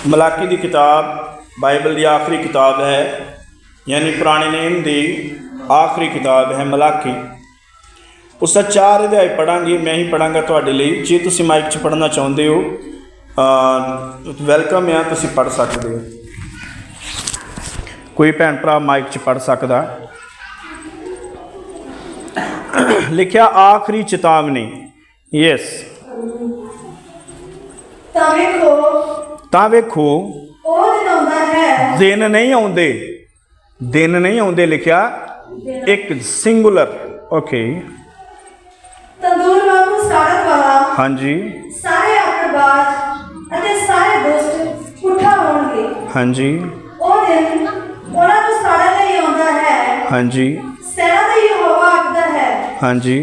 मलाकी की किताब बाइबल की आखिरी किताब है, यानी पुराने नेम की आखिरी किताब है मलाकी। उसका 4 अध्याय पढ़ांगे, मैं ही पढ़ांगा तुहाडे लई। जे तुसीं माइक च पढ़ना चाहुंदे हो वैलकम है, तुसीं पढ़ सकते हो। कोई भैन भरा माइक च पढ़ सकदा। लिखिया आखिरी चेतावनी। यस। तां वेखो दिन नहीं आउंदे, दिन नहीं आउंदे, लिखिया एक सिंगुलर। ओके, तंदूर वांगू साड़न वाला, हाँ जी, सारे आक्रबाज अते सारे दुष्ट उठा होणगे। हाँ जी, ओ दिन उन्हां नूं साड़न लई आउंदा है। हाँ जी, सेना दा यहोवा आखदा है। हाँ जी,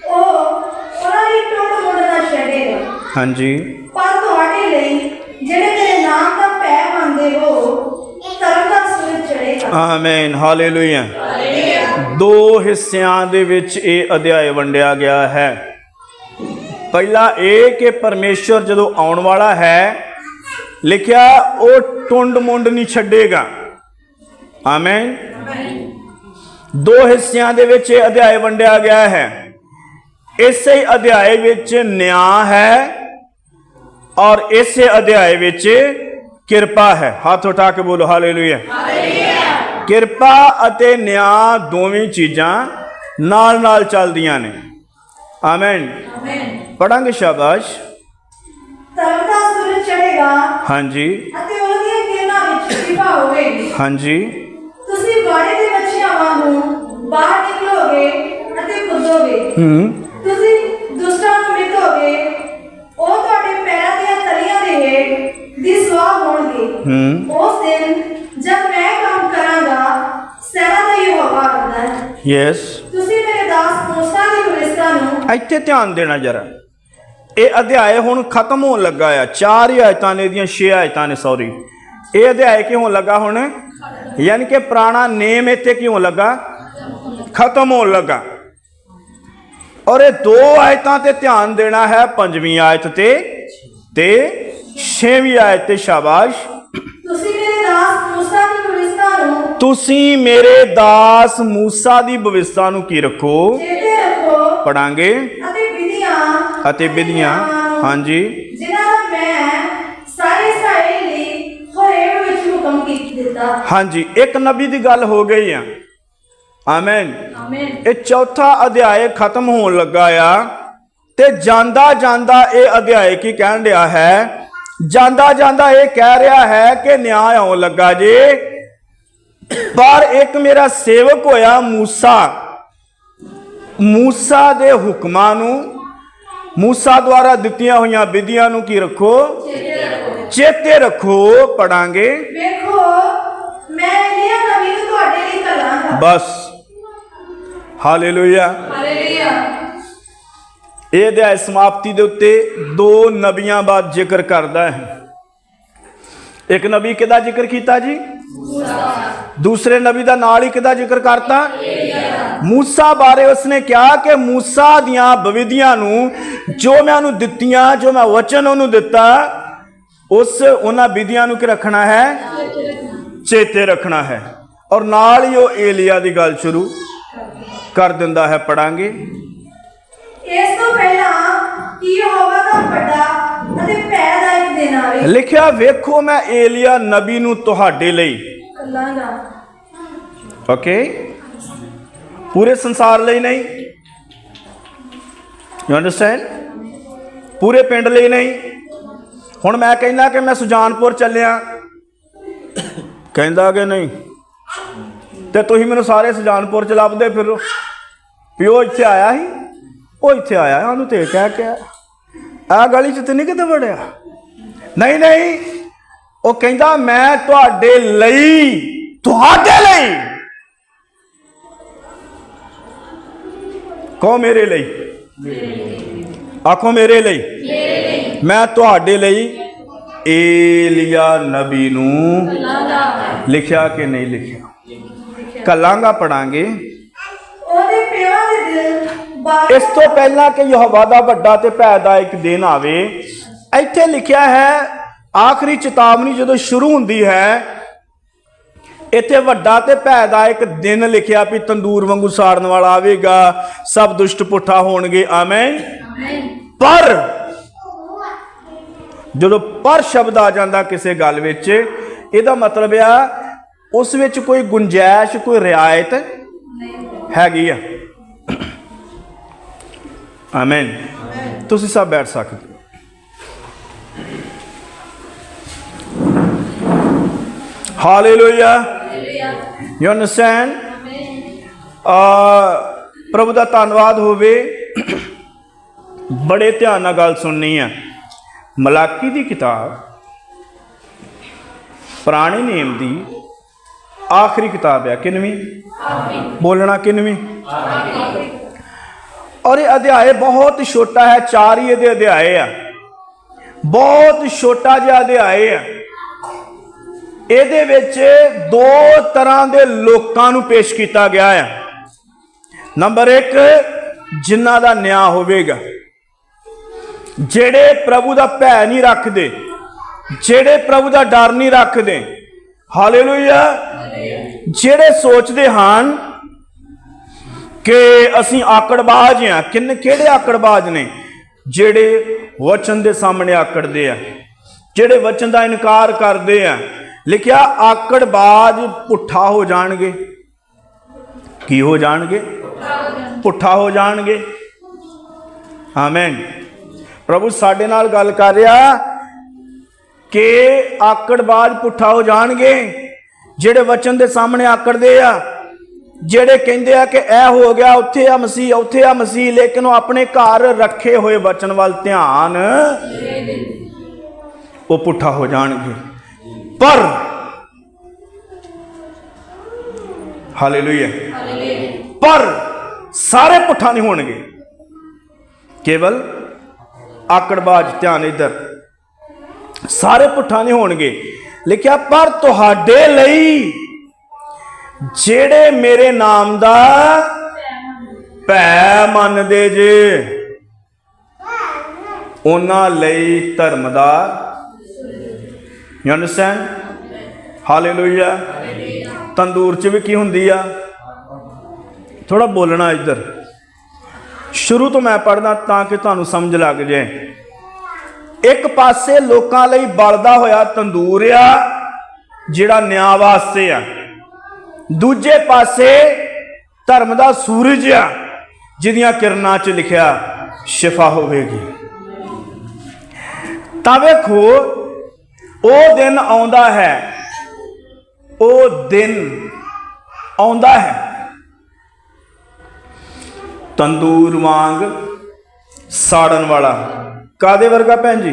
ओ उन्हां लई टुंड मुंड ना छड्डेगा। हाँ जी, पर तुहाडे लई ਜਿਹੜੇ ਤੇਰੇ ਨਾਮ ਦਾ ਭੈ ਮੰਨਦੇ ਹੋ, ਧਰਮ ਦਾ ਸੂਰਜ ਚੜ੍ਹੇਗਾ। आमीन, हालेलुया। दो हिस्सिਆਂ ਦੇ ਵਿੱਚ ਇਹ ਅਧਿਆਇ ਵੰਡਿਆ ਗਿਆ ਹੈ। ਪਹਿਲਾ ਇਹ ਕਿ ਪਰਮੇਸ਼ਰ ਜਦੋਂ ਆਉਣ ਵਾਲਾ ਹੈ, ਲਿਖਿਆ ਉਹ ਟੁੰਡ ਮੁੰਡ ਨਹੀਂ ਛੱਡੇਗਾ। ਆਮੀਨ। ਦੋ ਹਿੱਸਿਆਂ ਦੇ ਵਿੱਚ ਇਹ ਅਧਿਆਇ ਵੰਡਿਆ ਗਿਆ ਹੈ। ਇਸੇ ਅਧਿਆਇ ਵਿੱਚ ਨਿਆਂ ਹੈ और इस अध्याय विच किरपा है। हाथ उठा के बोलो हालेलुया। किरपा अते न्याय दोवें चीज़ां नाल नाल चलदियां ने। आमीन। पढ़ांगे, शाबाश। धर्म दा सूरज चढ़ेगा। हाँ जी, अते ਉਹਦੀਆਂ ਕਿਰਨਾਂ ਵਿੱਚ ਕਿਰਪਾ ਹੋਵੇਗੀ। हाँ जी, ਤੁਸੀਂ ਬਾੜੇ ਦੇ ਬੱਚਿਆਂ ਵਾਂਗੂ ਬਾਹਰ ਨਿਕਲੋਗੇ ਅਤੇ ਕੁੱਦੋਗੇ। ਤੁਸੀਂ ਦੁਸ਼ਟਾਂ ਨੂੰ ਮਿਟੋਗੇ, ਉਹ ਤੁਹਾਡੇ ਪੈਰਾਂ ਦੀਆਂ ਤਲੀਆਂ ਦੇ ਹੇਠ ਦੀ ਸਵਾਹ ਹੋਣਗੇ। ਉਸ ਦਿਨ ਜਦ ਮੈਂ ਕੰਮ ਕਰਾਂਗਾ, ਸੈਨਾ ਦਾ ਯਹੋਵਾ ਆਖਦਾ ਹੈ। यस। ਤੁਸੀਂ ਮੇਰੇ ਦਾਸ ਮੂਸਾ ਦੀ ਭਵਿਸ਼ਤਾ ਨੂੰ ਇੱਥੇ ਧਿਆਨ ਦੇਣਾ ਜਰਾ। ਇਹ ਅਧਿਆਇ ਹੁਣ ਖਤਮ ਹੋਣ ਲੱਗਾ ਆ। 4 ਹੀ ਆਇਤਾਂ ਨੇ, ਇਹਦੀਆਂ 6 ਆਇਤਾਂ ਨੇ, ਸੌਰੀ। ਇਹ ਅਧਿਆਇ ਕੀ ਹੋਣ ਲੱਗਾ ਹੁਣ, ਯਾਨੀ ਕਿ ਪੁਰਾਣਾ ਨੇਮ ਇੱਥੇ ਕੀ ਹੋਣ ਲੱਗਾ, ਖਤਮ ਹੋਣ ਲੱਗਾ। और ये 2 आयतां ते ध्यान देना है, 5वीं आयत ते 6वीं आयत ते। शाबाश। ਤੁਸੀਂ ਮੇਰੇ ਦਾਸ ਮੂਸਾ ਦੀ ਭਵਿਸ਼ਤਾ ਨੂੰ, ਤੁਸੀਂ ਮੇਰੇ ਦਾਸ मूसा दी भविष्यता ਨੂੰ ਕੀ ਰੱਖੋ, ਚੇਤੇ ਰੱਖੋ। पढ़ांगे ਅਤੇ ਵਿਧੀਆਂ। हाँ जी, ਜਿਨ੍ਹਾਂ ਦਾ ਮੈਂ ਸਾਰੇ ਇਸਰਾਏਲ ਲਈ ਹੋਰੇਬ ਵਿੱਚ ਹੁਕਮ ਦਿੱਤਾ। हाँ जी। एक नबी ਦੀ ਗੱਲ ਹੋ ਗਈ ਆ। आमीन। ਆਮੀਨ। ਇਹ ਚੌਥਾ ਅਧਿਆਇ ਖਤਮ ਹੋਣ ਲੱਗਾ ਆ ਤੇ ਜਾਂਦਾ ਜਾਂਦਾ ਇਹ ਅਧਿਆਇ ਕੀ ਕਹਿਣ ਰਿਹਾ ਹੈ, ਜਾਂਦਾ ਜਾਂਦਾ ਇਹ ਕਹਿ ਰਿਹਾ ਹੈ ਕਿ ਨਿਆਂ ਆਉਣ ਲੱਗਾ ਜੇ। ਪਰ ਇੱਕ ਮੇਰਾ ਸੇਵਕ ਹੋਇਆ मूसा ਦੇ ਹੁਕਮਾਂ ਨੂੰ, मूसा ਦੁਆਰਾ ਦਿੱਤੀਆਂ ਹੋਈਆਂ ਵਿਧੀਆਂ ਨੂੰ ਕੀ ਰੱਖੋ, ਚੇਤੇ ਰੱਖੋ। ਪੜਾਂਗੇ। ਵੇਖੋ ਮੈਂ ਏਲੀਆ ਨਬੀ ਨੂੰ ਤੁਹਾਡੇ ਲਈ ਘੱਲਾਂਗਾ। ਬਸ। ਹਾਲੇਲੂਇਆ। ਹਾਲੇਲੂਇਆ। ਇਹ ਅਧਿਆਇ ਸਮਾਪਤੀ ਦੇ ਉੱਤੇ 2 ਨਬੀਆਂ ਬਾਅਦ ਜ਼ਿਕਰ ਕਰਦਾ ਹੈ। ਇੱਕ ਨਬੀ ਕਿਹਦਾ ਜ਼ਿਕਰ ਕੀਤਾ ਜੀ, दूसरे नबी का नाल ही किहदा जिक्र करता, मूसा बारे उसने कहा कि मूसा दियां बविधियां नूं जो मैं उन्होंने दित्तियां, जो मैं वचन उन्होंने दिता, उस उन्हां विधियां नूं की रखना है, चेते रखना है। और नाल ही वो एलिया की गल शुरू कर दिंदा है। पढ़ांगे। इस तो पहला कि यहोवा दा बड़ा अते भयदायक दिन आवे। लिखिया वेखो मैं एलिया नबी नूं तुहाडे लई घल्लांगा। ओके, पूरे संसार ਲਈ नहीं, यू अंडरस्टैंड, पूरे पिंड ਲਈ नहीं। ਹੁਣ मैं कहना कि मैं सुजानपुर ਚੱਲਿਆ, ਕਹਿੰਦਾ कि नहीं, ਤੇ ਤੁਸੀਂ ਮੈਨੂੰ ਸਾਰੇ ਸੁਜਾਨਪੁਰ ਚ ਲੱਭਦੇ ਫਿਰੋ ਵੀ ਉਹ ਇੱਥੇ ਆਇਆ ਸੀ, ਉਹ ਇੱਥੇ ਆਇਆ, ਉਹਨੂੰ ਤੇ ਕਹਿ ਕੇ ਆ ਗਲੀ ਚ ਤੇ ਨਹੀਂ ਕਿਤੇ ਵੜਿਆ। ਨਹੀਂ ਨਹੀਂ, ਉਹ ਕਹਿੰਦਾ ਮੈਂ ਤੁਹਾਡੇ ਲਈ, ਤੁਹਾਡੇ ਲਈ। ਕਹੋ ਮੇਰੇ ਲਈ, ਆਖੋ ਮੇਰੇ ਲਈ। ਮੈਂ ਤੁਹਾਡੇ ਲਈ ਏਲੀਆ ਨਬੀ ਨੂੰ ਲਿਖਿਆ ਕਿ ਨਹੀਂ ਲਿਖਿਆ, कलांगा पढ़ांगे। इस तो पहला कि यहोवा दा वड्डा ते भयदायक दिन आवे, इत्थे लिखिया है ਆਖਰੀ ਚੇਤਾਵਨੀ ਜਦੋਂ ਸ਼ੁਰੂ ਹੁੰਦੀ ਹੈ, ਇੱਥੇ ਵੱਡਾ ਤੇ ਭੈਦਾਇਕ ਦਿਨ ਲਿਖਿਆ ਵੀ ਤੰਦੂਰ ਵਾਂਗੂ ਸਾੜਨ ਵਾਲਾ ਆਵੇਗਾ, ਸਭ ਦੁਸ਼ਟ ਪੁੱਠਾ ਹੋਣਗੇ। ਆਮੇਨ। ਪਰ ਜਦੋਂ ਪਰ ਸ਼ਬਦ ਆ ਜਾਂਦਾ ਕਿਸੇ ਗੱਲ ਵਿੱਚ, ਇਹਦਾ ਮਤਲਬ ਆ ਉਸ ਵਿੱਚ ਕੋਈ ਗੁੰਜਾਇਸ਼, ਕੋਈ ਰਿਆਇਤ ਹੈਗੀ ਆ। ਆਮੇਨ। ਤੁਸੀਂ ਸਭ ਬੈਠ ਸਕਦੇ ਹੋ। ਹਾਲੇਲੂਇਆ। You understand? ਪ੍ਰਭੂ ਦਾ ਧੰਨਵਾਦ ਹੋਵੇ। ਬੜੇ ਧਿਆਨ ਨਾਲ ਗੱਲ ਸੁਣਨੀ ਆ। ਮਲਾਕੀ ਦੀ ਕਿਤਾਬ ਪੁਰਾਣੇ ਨੇਮ ਦੀ ਆਖਰੀ ਕਿਤਾਬ ਹੈ। ਕਿੰਨਵੀਂ? ਬੋਲਣਾ ਕਿੰਨਵੀਂ? ਔਰ ਇਹ ਅਧਿਆਏ ਬਹੁਤ ਛੋਟਾ ਹੈ। 4 ਹੀ ਇਹਦੇ ਅਧਿਆਏ ਆ। ਬਹੁਤ ਛੋਟਾ ਜਿਹਾ ਅਧਿਆਏ ਆ। ਇਹਦੇ ਵਿੱਚ 2 ਤਰ੍ਹਾਂ ਦੇ ਲੋਕਾਂ ਨੂੰ ਪੇਸ਼ ਕੀਤਾ ਗਿਆ ਹੈ। ਨੰਬਰ 1, ਜਿਨ੍ਹਾਂ ਦਾ ਨਿਆਂ ਹੋਵੇਗਾ, ਜਿਹੜੇ ਪ੍ਰਭੂ ਦਾ ਭੈ ਨਹੀਂ ਰੱਖਦੇ, ਜਿਹੜੇ ਪ੍ਰਭੂ ਦਾ ਡਰ ਨਹੀਂ ਰੱਖਦੇ। ਹਾਲੇਲੂਇਆ। ਜਿਹੜੇ ਸੋਚਦੇ ਹਨ ਕਿ ਅਸੀਂ ਆਕੜਬਾਜ਼ ਹਾਂ। ਕਿਹੜੇ ਆਕੜਬਾਜ਼ ਨੇ? ਜਿਹੜੇ ਵਚਨ ਦੇ ਸਾਹਮਣੇ ਆਕੜਦੇ ਆ, ਜਿਹੜੇ ਵਚਨ ਦਾ ਇਨਕਾਰ ਕਰਦੇ ਆ। ਲਿਖਿਆ ਆਕੜਬਾਜ਼ ਪੁੱਠਾ ਹੋ ਜਾਣਗੇ। ਕੀ ਹੋ ਜਾਣਗੇ? ਪੁੱਠਾ ਹੋ ਜਾਣਗੇ। ਆਮੇਨ। ਪ੍ਰਭੂ ਸਾਡੇ ਨਾਲ ਗੱਲ ਕਰ ਰਿਹਾ ਕਿ ਆਕੜਬਾਜ਼ ਪੁੱਠਾ ਹੋ ਜਾਣਗੇ, ਜਿਹੜੇ ਵਚਨ ਦੇ ਸਾਹਮਣੇ ਆਕੜਦੇ ਆ, ਜਿਹੜੇ ਕਹਿੰਦੇ ਆ ਕਿ ਇਹ ਹੋ ਗਿਆ, ਉੱਥੇ ਆ ਮਸੀਹ, ਉੱਥੇ ਆ ਮਸੀਹ, ਲੇਕਿਨ ਉਹ ਆਪਣੇ ਘਰ ਰੱਖੇ ਹੋਏ ਵਚਨ ਵੱਲ ਧਿਆਨ, ਉਹ ਪੁੱਠਾ ਹੋ ਜਾਣਗੇ। ਪਰ ਹਾਲੇਲੂਇਆ, ਪਰ ਸਾਰੇ ਪੁੱਠਾ ਨਹੀਂ ਹੋਣਗੇ। ਕੇਵਲ ਆਕੜਬਾਜ਼, ਧਿਆਨ ਇੱਧਰ, ਸਾਰੇ ਪੁੱਠਾ ਨਹੀਂ ਹੋਣਗੇ। ਲਿਖਿਆ ਪਰ ਤੁਹਾਡੇ ਲਈ ਜਿਹੜੇ ਮੇਰੇ ਨਾਮ ਦਾ ਭੈ ਮੰਨਦੇ ਜੇ, ਉਹਨਾਂ ਲਈ ਧਰਮ ਦਾ। You understand? ਹਾਲੇਲੂਇਆ। ਤੰਦੂਰ 'ਚ ਵੀ ਕੀ ਹੁੰਦੀ ਆ? ਥੋੜਾ ਬੋਲਣਾ ਇੱਧਰ। ਸ਼ੁਰੂ ਤੋਂ ਮੈਂ ਪੜ੍ਹਦਾ ਤਾਂ ਕਿ ਤੁਹਾਨੂੰ ਸਮਝ ਲੱਗ ਜਾਏ। ਇੱਕ ਪਾਸੇ ਲੋਕਾਂ ਲਈ ਬਲਦਾ ਹੋਇਆ ਤੰਦੂਰ ਆ, ਜਿਹੜਾ ਨਿਆਂ ਵਾਸਤੇ ਆ। ਦੂਜੇ ਪਾਸੇ ਧਰਮ ਦਾ ਸੂਰਜ ਆ, ਜਿਹਦੀਆਂ ਕਿਰਨਾਂ 'ਚ ਲਿਖਿਆ ਸ਼ਿਫਾ ਹੋਵੇਗੀ। ਤਾਂ ਵੇਖੋ, ਉਹ ਦਿਨ ਆਉਂਦਾ ਹੈ, ਉਹ ਦਿਨ ਆਉਂਦਾ ਹੈ ਤੰਦੂਰ ਵਾਂਗ ਸਾੜਨ ਵਾਲਾ। ਕਾਦੇ ਵਰਗਾ ਭੈਣ ਜੀ?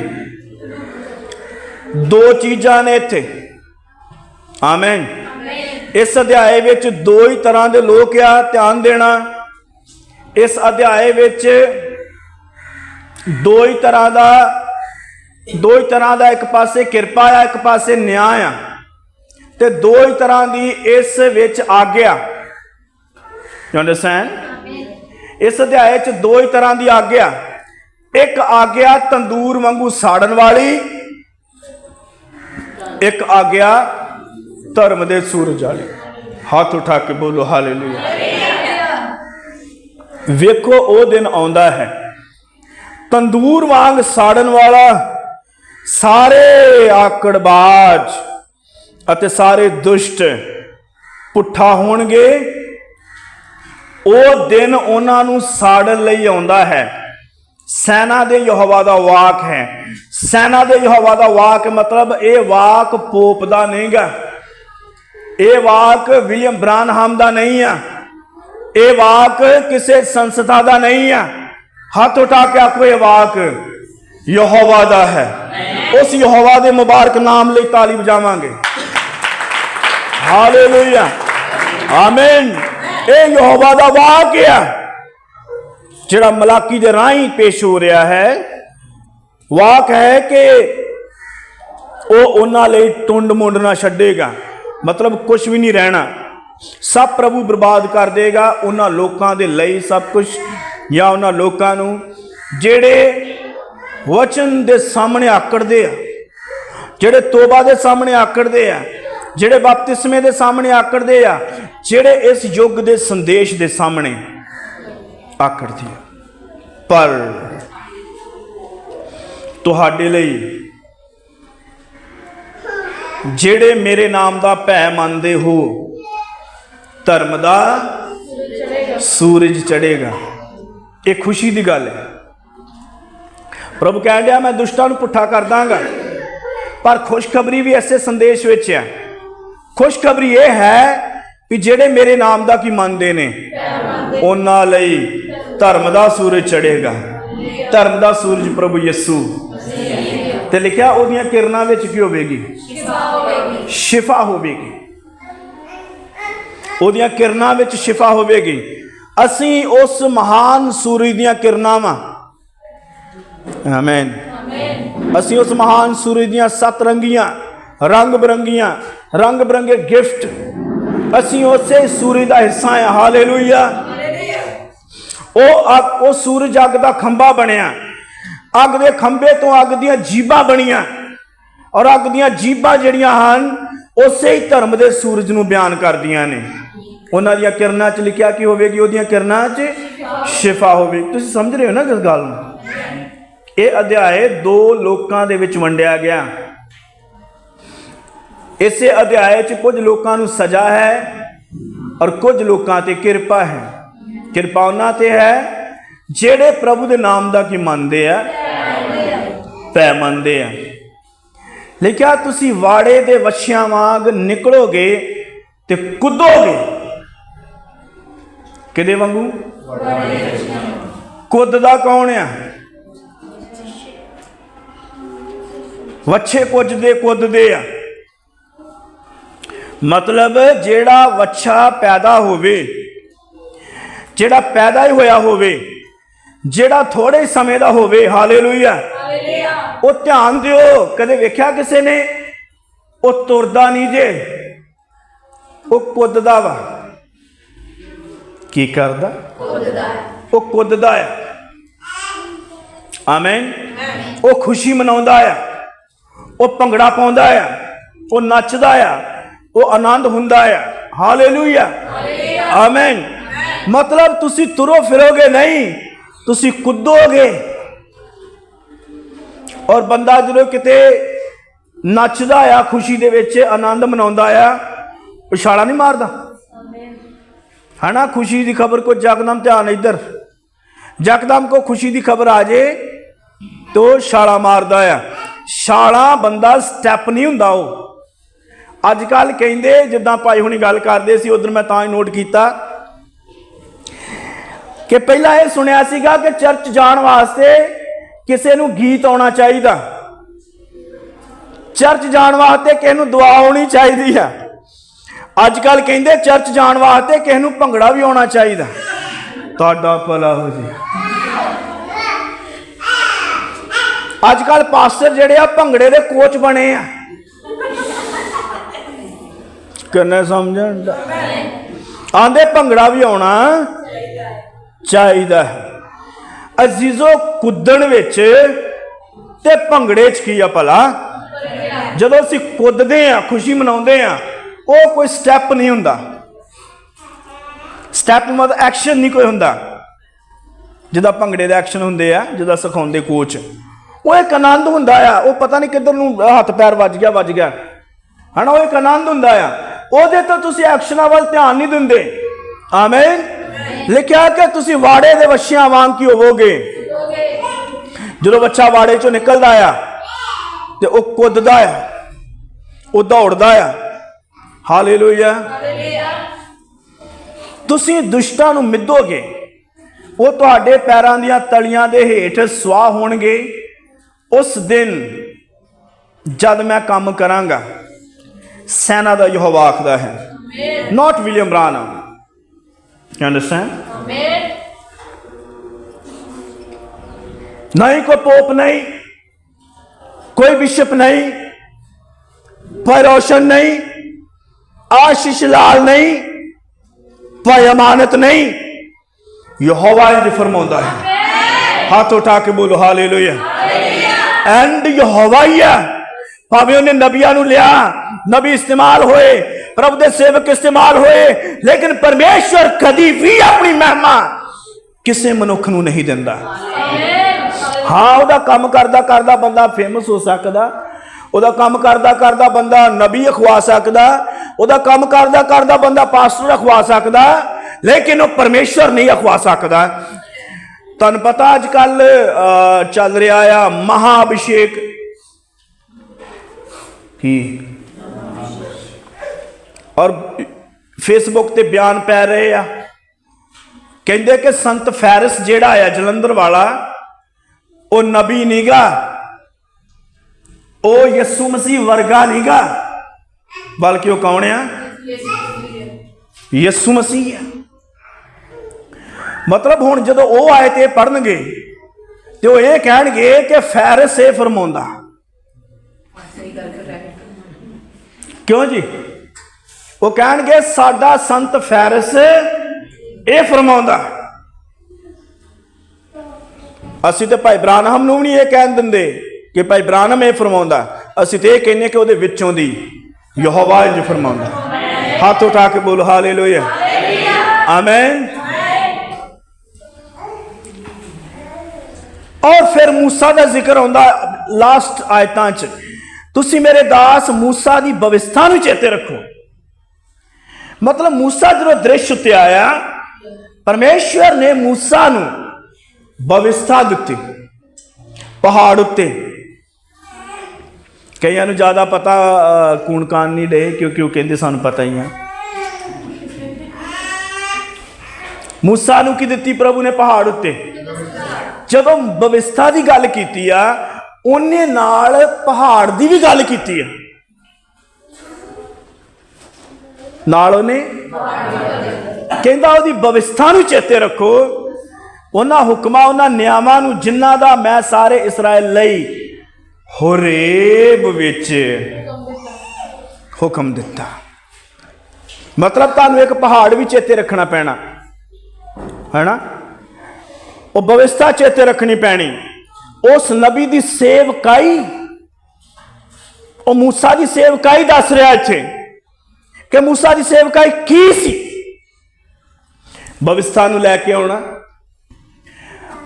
2 ਚੀਜ਼ਾਂ ਨੇ ਇੱਥੇ। ਆਮੇਨ। ਇਸ ਅਧਿਆਏ ਵਿੱਚ 2 ਹੀ ਤਰ੍ਹਾਂ ਦੇ ਲੋਕ ਆ। ਧਿਆਨ ਦੇਣਾ, ਇਸ ਅਧਿਆਏ ਵਿੱਚ 2 ਹੀ ਤਰ੍ਹਾਂ ਦਾ ਇੱਕ ਪਾਸੇ ਕਿਰਪਾ ਆ, ਇੱਕ ਪਾਸੇ ਨਿਆਂ ਆ, ਤੇ 2 ਹੀ ਤਰ੍ਹਾਂ ਦੀ ਇਸ ਵਿੱਚ ਆਗਿਆ। You understand? ਇਸ ਅਧਿਆਏ 'ਚ 2 ਹੀ ਤਰ੍ਹਾਂ ਦੀ ਆਗਿਆ। ਇੱਕ ਆਗਿਆ ਤੰਦੂਰ ਵਾਂਗੂ ਸਾੜਨ ਵਾਲੀ, ਇੱਕ ਆਗਿਆ ਧਰਮ ਦੇ ਸੂਰਜ ਵਾਲੀ। ਹੱਥ ਉਠਾ ਕੇ ਬੋਲੋ ਹਾਲੇਲੂਇਆ। ਵੇਖੋ, ਉਹ ਦਿਨ ਆਉਂਦਾ ਹੈ ਤੰਦੂਰ ਵਾਂਗ ਸਾੜਨ ਵਾਲਾ। ਸਾਰੇ ਆਕੜਬਾਜ਼ ਅਤੇ ਸਾਰੇ ਦੁਸ਼ਟ ਪੁੱਠਾ ਹੋਣਗੇ। ਉਹ ਦਿਨ ਉਹਨਾਂ ਨੂੰ ਸਾੜਨ ਲਈ ਆਉਂਦਾ ਹੈ। ਸੈਨਾ ਦੇ ਯਹੋਵਾ ਦਾ ਵਾਕ ਹੈ। ਸੈਨਾ ਦੇ ਯਹੋਵਾ ਦਾ ਵਾਕ ਮਤਲਬ ਇਹ ਵਾਕ ਪੋਪ ਦਾ ਨਹੀਂਗਾ, ਇਹ ਵਾਕ ਵਿਲੀਅਮ ਬ੍ਰਾਨਹਾਮ ਦਾ ਨਹੀਂ ਆ, ਇਹ ਵਾਕ ਕਿਸੇ ਸੰਸਥਾ ਦਾ ਨਹੀਂ ਆ। ਹੱਥ ਉਠਾ ਕੇ ਆਖੋ, ਇਹ ਵਾਕ ਯਹੋਵਾ ਦਾ ਹੈ। ਉਸ ਯਹੋਵਾ ਦੇ ਮੁਬਾਰਕ ਨਾਮ ਲਈ ਤਾਲੀ ਵਜਾਵਾਂਗੇ। ਹਾਲੇਲੂਇਆ। ਆਮੀਨ। ਇਹ ਯਹੋਵਾ ਦਾ ਵਾਕ ਆ ਜਿਹੜਾ ਮਲਾਕੀ ਦੇ ਰਾਹੀਂ ਪੇਸ਼ ਹੋ ਰਿਹਾ ਹੈ। ਵਾਕ ਹੈ ਕਿ ਉਹ ਉਹਨਾਂ ਲਈ ਟੁੰਡ ਮੁੰਡ ਨਾ ਛੱਡੇਗਾ, ਮਤਲਬ ਕੁਝ ਵੀ ਨਹੀਂ ਰਹਿਣਾ, ਸਭ ਪ੍ਰਭੂ ਬਰਬਾਦ ਕਰ ਦੇਗਾ ਉਹਨਾਂ ਲੋਕਾਂ ਦੇ ਲਈ ਸਭ ਕੁਝ, ਜਾਂ ਉਹਨਾਂ ਲੋਕਾਂ ਨੂੰ ਜਿਹੜੇ ਵਚਨ ਦੇ ਸਾਹਮਣੇ ਆਕੜਦੇ ਆ, ਜਿਹੜੇ ਤੋਬਾ ਦੇ ਸਾਹਮਣੇ ਆਕੜਦੇ ਆ, ਜਿਹੜੇ ਬਪਤਿਸਮੇ ਦੇ ਸਾਹਮਣੇ ਆਕੜਦੇ ਆ, ਜਿਹੜੇ ਇਸ ਯੁੱਗ ਦੇ ਸੰਦੇਸ਼ ਦੇ ਸਾਹਮਣੇ ਆਕੜਦੇ ਆ। ਪਰ ਤੁਹਾਡੇ ਲਈ ਜਿਹੜੇ ਮੇਰੇ ਨਾਮ ਦਾ ਭੈ ਮੰਨਦੇ ਹੋ, ਧਰਮ ਦਾ ਸੂਰਜ ਚੜ੍ਹੇਗਾ। ਇਹ ਖੁਸ਼ੀ ਦੀ ਗੱਲ ਹੈ। ਪ੍ਰਭੂ ਕਹਿਣ ਡਿਆ ਮੈਂ ਦੁਸ਼ਟਾਂ ਨੂੰ ਪੁੱਠਾ ਕਰ ਦਾਂਗਾ। ਪਰ ਖੁਸ਼ਖਬਰੀ ਵੀ ਐਸੇ ਸੰਦੇਸ਼ ਵਿੱਚ ਹੈ। ਖੁਸ਼ਖਬਰੀ ਇਹ ਹੈ ਕਿ ਜਿਹੜੇ ਮੇਰੇ ਨਾਮ ਦਾ ਕੀ ਮੰਨਦੇ ਨੇ, ਉਹਨਾਂ ਲਈ ਧਰਮ ਦਾ ਸੂਰਜ ਚੜ੍ਹੇਗਾ। ਧਰਮ ਦਾ ਸੂਰਜ ਪ੍ਰਭੂ ਯਿਸੂ, ਤੇ ਲਿਖਿਆ ਉਹਦੀਆਂ ਕਿਰਨਾਂ ਵਿੱਚ ਕੀ ਹੋਵੇਗੀ? ਸ਼ਿਫਾ ਹੋਵੇਗੀ। ਉਹਦੀਆਂ ਕਿਰਨਾਂ ਵਿੱਚ ਸ਼ਿਫਾ ਹੋਵੇਗੀ। ਅਸੀਂ ਉਸ ਮਹਾਨ ਸੂਰਜ ਦੀਆਂ ਕਿਰਨਾਂ ਵਾਂ। ਆਮੀਨ। ਅਸੀਂ ਉਸ ਮਹਾਨ ਸੂਰਜ ਦੀਆਂ ਸੱਤ ਰੰਗੀਆਂ, ਰੰਗ ਬਰੰਗੇ ਗਿਫਟ, ਅਸੀਂ ਉਸੇ ਸੂਰਜ ਦਾ ਹਿੱਸਾ ਹਾਂ। ਹਾਲੇਲੂਇਆ। ਉਹ ਸੂਰਜ ਅੱਗ ਦਾ ਖੰਭਾ ਬਣਿਆ। ਅੱਗ ਦੇ ਖੰਭੇ ਤੋਂ ਅੱਗ ਦੀਆਂ ਜੀਬਾਂ ਬਣੀਆਂ, ਔਰ ਅੱਗ ਦੀਆਂ ਜੀਬਾਂ ਜਿਹੜੀਆਂ ਹਨ ਉਸੇ ਹੀ ਧਰਮ ਦੇ ਸੂਰਜ ਨੂੰ ਬਿਆਨ ਕਰਦੀਆਂ ਨੇ। ਉਹਨਾਂ ਦੀਆਂ ਕਿਰਨਾਂ 'ਚ ਲਿਖਿਆ ਕੀ ਹੋਵੇਗੀ? ਉਹਦੀਆਂ ਕਿਰਨਾਂ 'ਚ ਸ਼ਿਫਾ ਹੋਵੇਗੀ। ਤੁਸੀਂ ਸਮਝ ਰਹੇ ਹੋ ਨਾ ਇਸ ਗੱਲ ਨੂੰ? ਇਹ ਅਧਿਆਏ ਦੋ ਲੋਕਾਂ ਦੇ ਵਿੱਚ ਵੰਡਿਆ ਗਿਆ। ਇਸੇ ਅਧਿਆਏ 'ਚ ਕੁਝ ਲੋਕਾਂ ਨੂੰ ਸਜ਼ਾ ਹੈ ਔਰ ਕੁਝ ਲੋਕਾਂ ਤੇ ਕਿਰਪਾ ਹੈ। ਕਿਰਪਾ ਉਹਨਾਂ ਤੇ ਹੈ ਜਿਹੜੇ ਪ੍ਰਭੂ ਦੇ ਨਾਮ ਦਾ ਕੀ ਮੰਨਦੇ ਆ, ਭੈ ਮੰਨਦੇ ਆ। ਲਿਖਿਆ ਤੁਸੀਂ ਵਾੜੇ ਦੇ ਵੱਛਿਆਂ ਵਾਂਗ ਨਿਕਲੋਗੇ ਤੇ ਕੁੱਦੋਗੇ। ਕਿਹਦੇ ਵਾਂਗੂ? ਕੁੱਦਦਾ ਕੌਣ ਆ? ਵੱਛੇ ਕੁੱਦਦੇ ਆ। ਮਤਲਬ ਜਿਹੜਾ ਵੱਛਾ ਪੈਦਾ ਹੋਵੇ, ਜਿਹੜਾ ਪੈਦਾ ਹੀ ਹੋਇਆ ਹੋਵੇ, ਜਿਹੜਾ ਥੋੜੇ ਸਮੇਂ ਦਾ ਹੋਵੇ, ਹਾਲੇਲੂਇਆ, ਉਹ ਧਿਆਨ ਦਿਓ, ਕਦੇ ਵੇਖਿਆ ਕਿਸੇ ਨੇ? ਉਹ ਤੁਰਦਾ ਨਹੀਂ ਜੇ, ਉਹ ਕੁੱਦਦਾ ਵਾ। ਕੀ ਕਰਦਾ? ਉਹ ਕੁੱਦਦਾ ਹੈ। ਆਮੀਨ। ਉਹ ਖੁਸ਼ੀ ਮਨਾਉਂਦਾ ਆ, ਉਹ ਭੰਗੜਾ ਪਾਉਂਦਾ ਆ, ਉਹ ਨੱਚਦਾ ਆ, ਉਹ ਆਨੰਦ ਹੁੰਦਾ ਆ। ਹਾਲੇਲੂਇਆ, ਆਮੀਨ। ਮਤਲਬ ਤੁਸੀਂ ਤੁਰੋ ਫਿਰੋਗੇ ਨਹੀਂ, ਤੁਸੀਂ ਕੁੱਦੋਗੇ। ਔਰ ਬੰਦਾ ਜਦੋਂ ਕਿਤੇ ਨੱਚਦਾ ਆ, ਖੁਸ਼ੀ ਦੇ ਵਿੱਚ ਆਨੰਦ ਮਨਾਉਂਦਾ ਆ, ਉਹ ਛਾਲਾ ਨਹੀਂ ਮਾਰਦਾ ਹੈ ਨਾ? ਖੁਸ਼ੀ ਦੀ ਖਬਰ ਕੋ ਜਕਦਮ ਧਿਆਨ ਇੱਧਰ, ਜਕਦਮ ਕੋ ਖੁਸ਼ੀ ਦੀ ਖਬਰ ਆ ਜੇ तो छाला मारदा है। छाला बंदा स्टैप नहीं हुंदा। वो अजकल कहंदे जिद्दां भाई हुणी गल करदे सी उधर मैं तां ही नोट कीता कि पहला ये सुनिया सीगा कि चर्च जाण वास्ते किसी नूं गीत आउणा चाहीदा, चर्च जाण वास्ते किसी नूं दुआ आउणी चाहीदी है। अजकल कहंदे चर्च जाण वास्ते किसी नूं भंगड़ा भी आउणा चाहीदा। तुहाडा भला हो जी। अजकल पास्टर जिहड़े आ भंगड़े दे कोच बने आ। किन्ने समझण आंदे भंगड़ा भी आउणा चाहीदा है। अजीजो कुद्दण विच ते भंगड़े च की आ भला? जदों असीं कुद्ददे आ खुशी मनाउंदे आ वो कोई स्टैप नहीं हुंदा। स्टैप मतलब एक्शन नहीं कोई हुंदा। जिदा भंगड़े दे एक्शन हुंदे आ, जिदा सिखाउंदे कोच, वो एक आनंद हुंदा आ। वो पता नहीं किधर नूं हथ पैर वज गया है ना। वो एक आनंद हुंदा आ। ਉਹਦੇ तो तुसी एक्शनां वल ध्यान नहीं दिंदे। आमीन। लिखिया कि तुसी वाड़े दे वछियां वांग की होवोगे। जो बच्चा वाड़े चों निकलदा आ ते वो कुद्ददा आ, वो दौड़दा आ। हालेलुया। तुसी दुष्टां नूं मिधोगे, वो तुहाडे पैरां दीयां तलियां दे हेठ स्वाह होणगे। उस दिन जद मैं काम करांगा, सेना दा यहोवा आखदा है, नॉट विलियम ब्रानम। You understand? नहीं कोई पोप नहीं, कोई बिशप नहीं, भाई रोशन नहीं, आशीष लाल नहीं, भाई अमानत नहीं, यहोवा इंज फरमांदा है। हाथ उठा के बोलो हालेलुया। एंड यहोवा ही है भावें उन्हें नबियां नूं लिया, नबी इस्तेमाल होए, प्रभु दे सेवक इस्तेमाल होए, लेकिन परमेश्वर कदी भी अपनी महिमा किसी मनुख नूं नहीं दिंदा। हाँ, वह काम करदा करदा बंदा फेमस हो सकदा, वह काम करदा करदा बंदा नबी अखवा सकदा, वह काम करदा करदा बंदा पास्टर अखवा सकदा, लेकिन वह परमेश्वर नहीं अखवा सकदा। तुहानूं पता अजकल चल रहा आ महाअभिषेक की, और फेसबुक ते बयान पै रहे आ, कहंदे कि संत फैरिस जिहड़ा आ जलंधर वाला, वो नबी नीगा, वो यसू मसीह वर्गा नीगा, बल्कि वो कौन आ? यसू मसीह है। मतलब हुण जदों वो आए तो पढ़नगे तो वो ये कहणगे कि फैरिस ये फरमाउंदा। क्यों जी? वो कहणगे साडा संत फैरिस ये फरमाउंदा। असीं ते भाई ब्रानहम नूं नहीं ये कह दिंदे कि भाई ब्रानहम ये फरमाउंदा, असीं ते ये कहने कि उहदे विचों दी यहोवा इंज फरमाउंदा। हाथ उठा के बोलो हालेलुया, आमीन। और फिर मूसा का जिक्र आउंदा लास्ट आयतां च, तुसीं मेरे दास मूसा की भविष्यता नूं चेते रखो। मतलब मूसा जो दृश्य उत्ते आया, परमेश्वर ने मूसा नूं भविष्यता दित्ती पहाड़ उत्ते। कईयां नूं ज्यादा पता कूण कान नहीं रहे, क्योंकि वो कहंदे सानूं पता ही है। मूसा नूं की दित्ती प्रभु ने पहाड़ उत्ते। जदों भविष्यता की गल कीती आ, उन्हें नाल पहाड़ की भी गल कीती है, नाल उन्हें कहंदा उहदी भविष्यता नूं चेते रखो, उन्हां हुक्मां उन्हां नियमां नूं जिन्हां दा मैं सारे इसराइल लई होरेब विच हुक्म दिता। मतलब तुहानूं एक पहाड़ भी चेते रखना पैना है ना, वो भविष्यता चेते रखनी पैनी। उस नबी की सेवकाई, वो मूसा की सेवकाई दस रहा इत्थे कि मूसा की सेवकाई की सी। भविष्यता नूं लैके आउणा।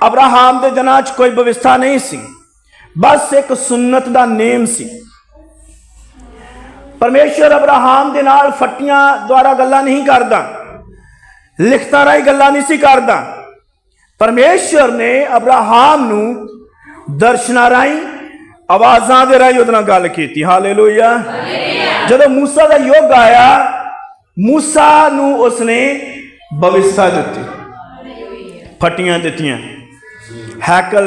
अब्राहम के दिनां च कोई भविष्यता नहीं सी, बस एक सुन्नत दा नेम सी। परमेश्वर अब्राहम दे नाल फट्टियां द्वारा गल्लां नहीं करदा, लिखतां राही गल्लां नहीं सी करदा। परमेश्वर ने अब्राहम नूं दर्शनां राही, आवाज़ां दे राही उहदे नाल गल कीती। हालेलुया। जदों मूसा दा युग आया, मूसा नूं उसने भविष्यता दित्ती, फट्टियां दित्तियां। हैकल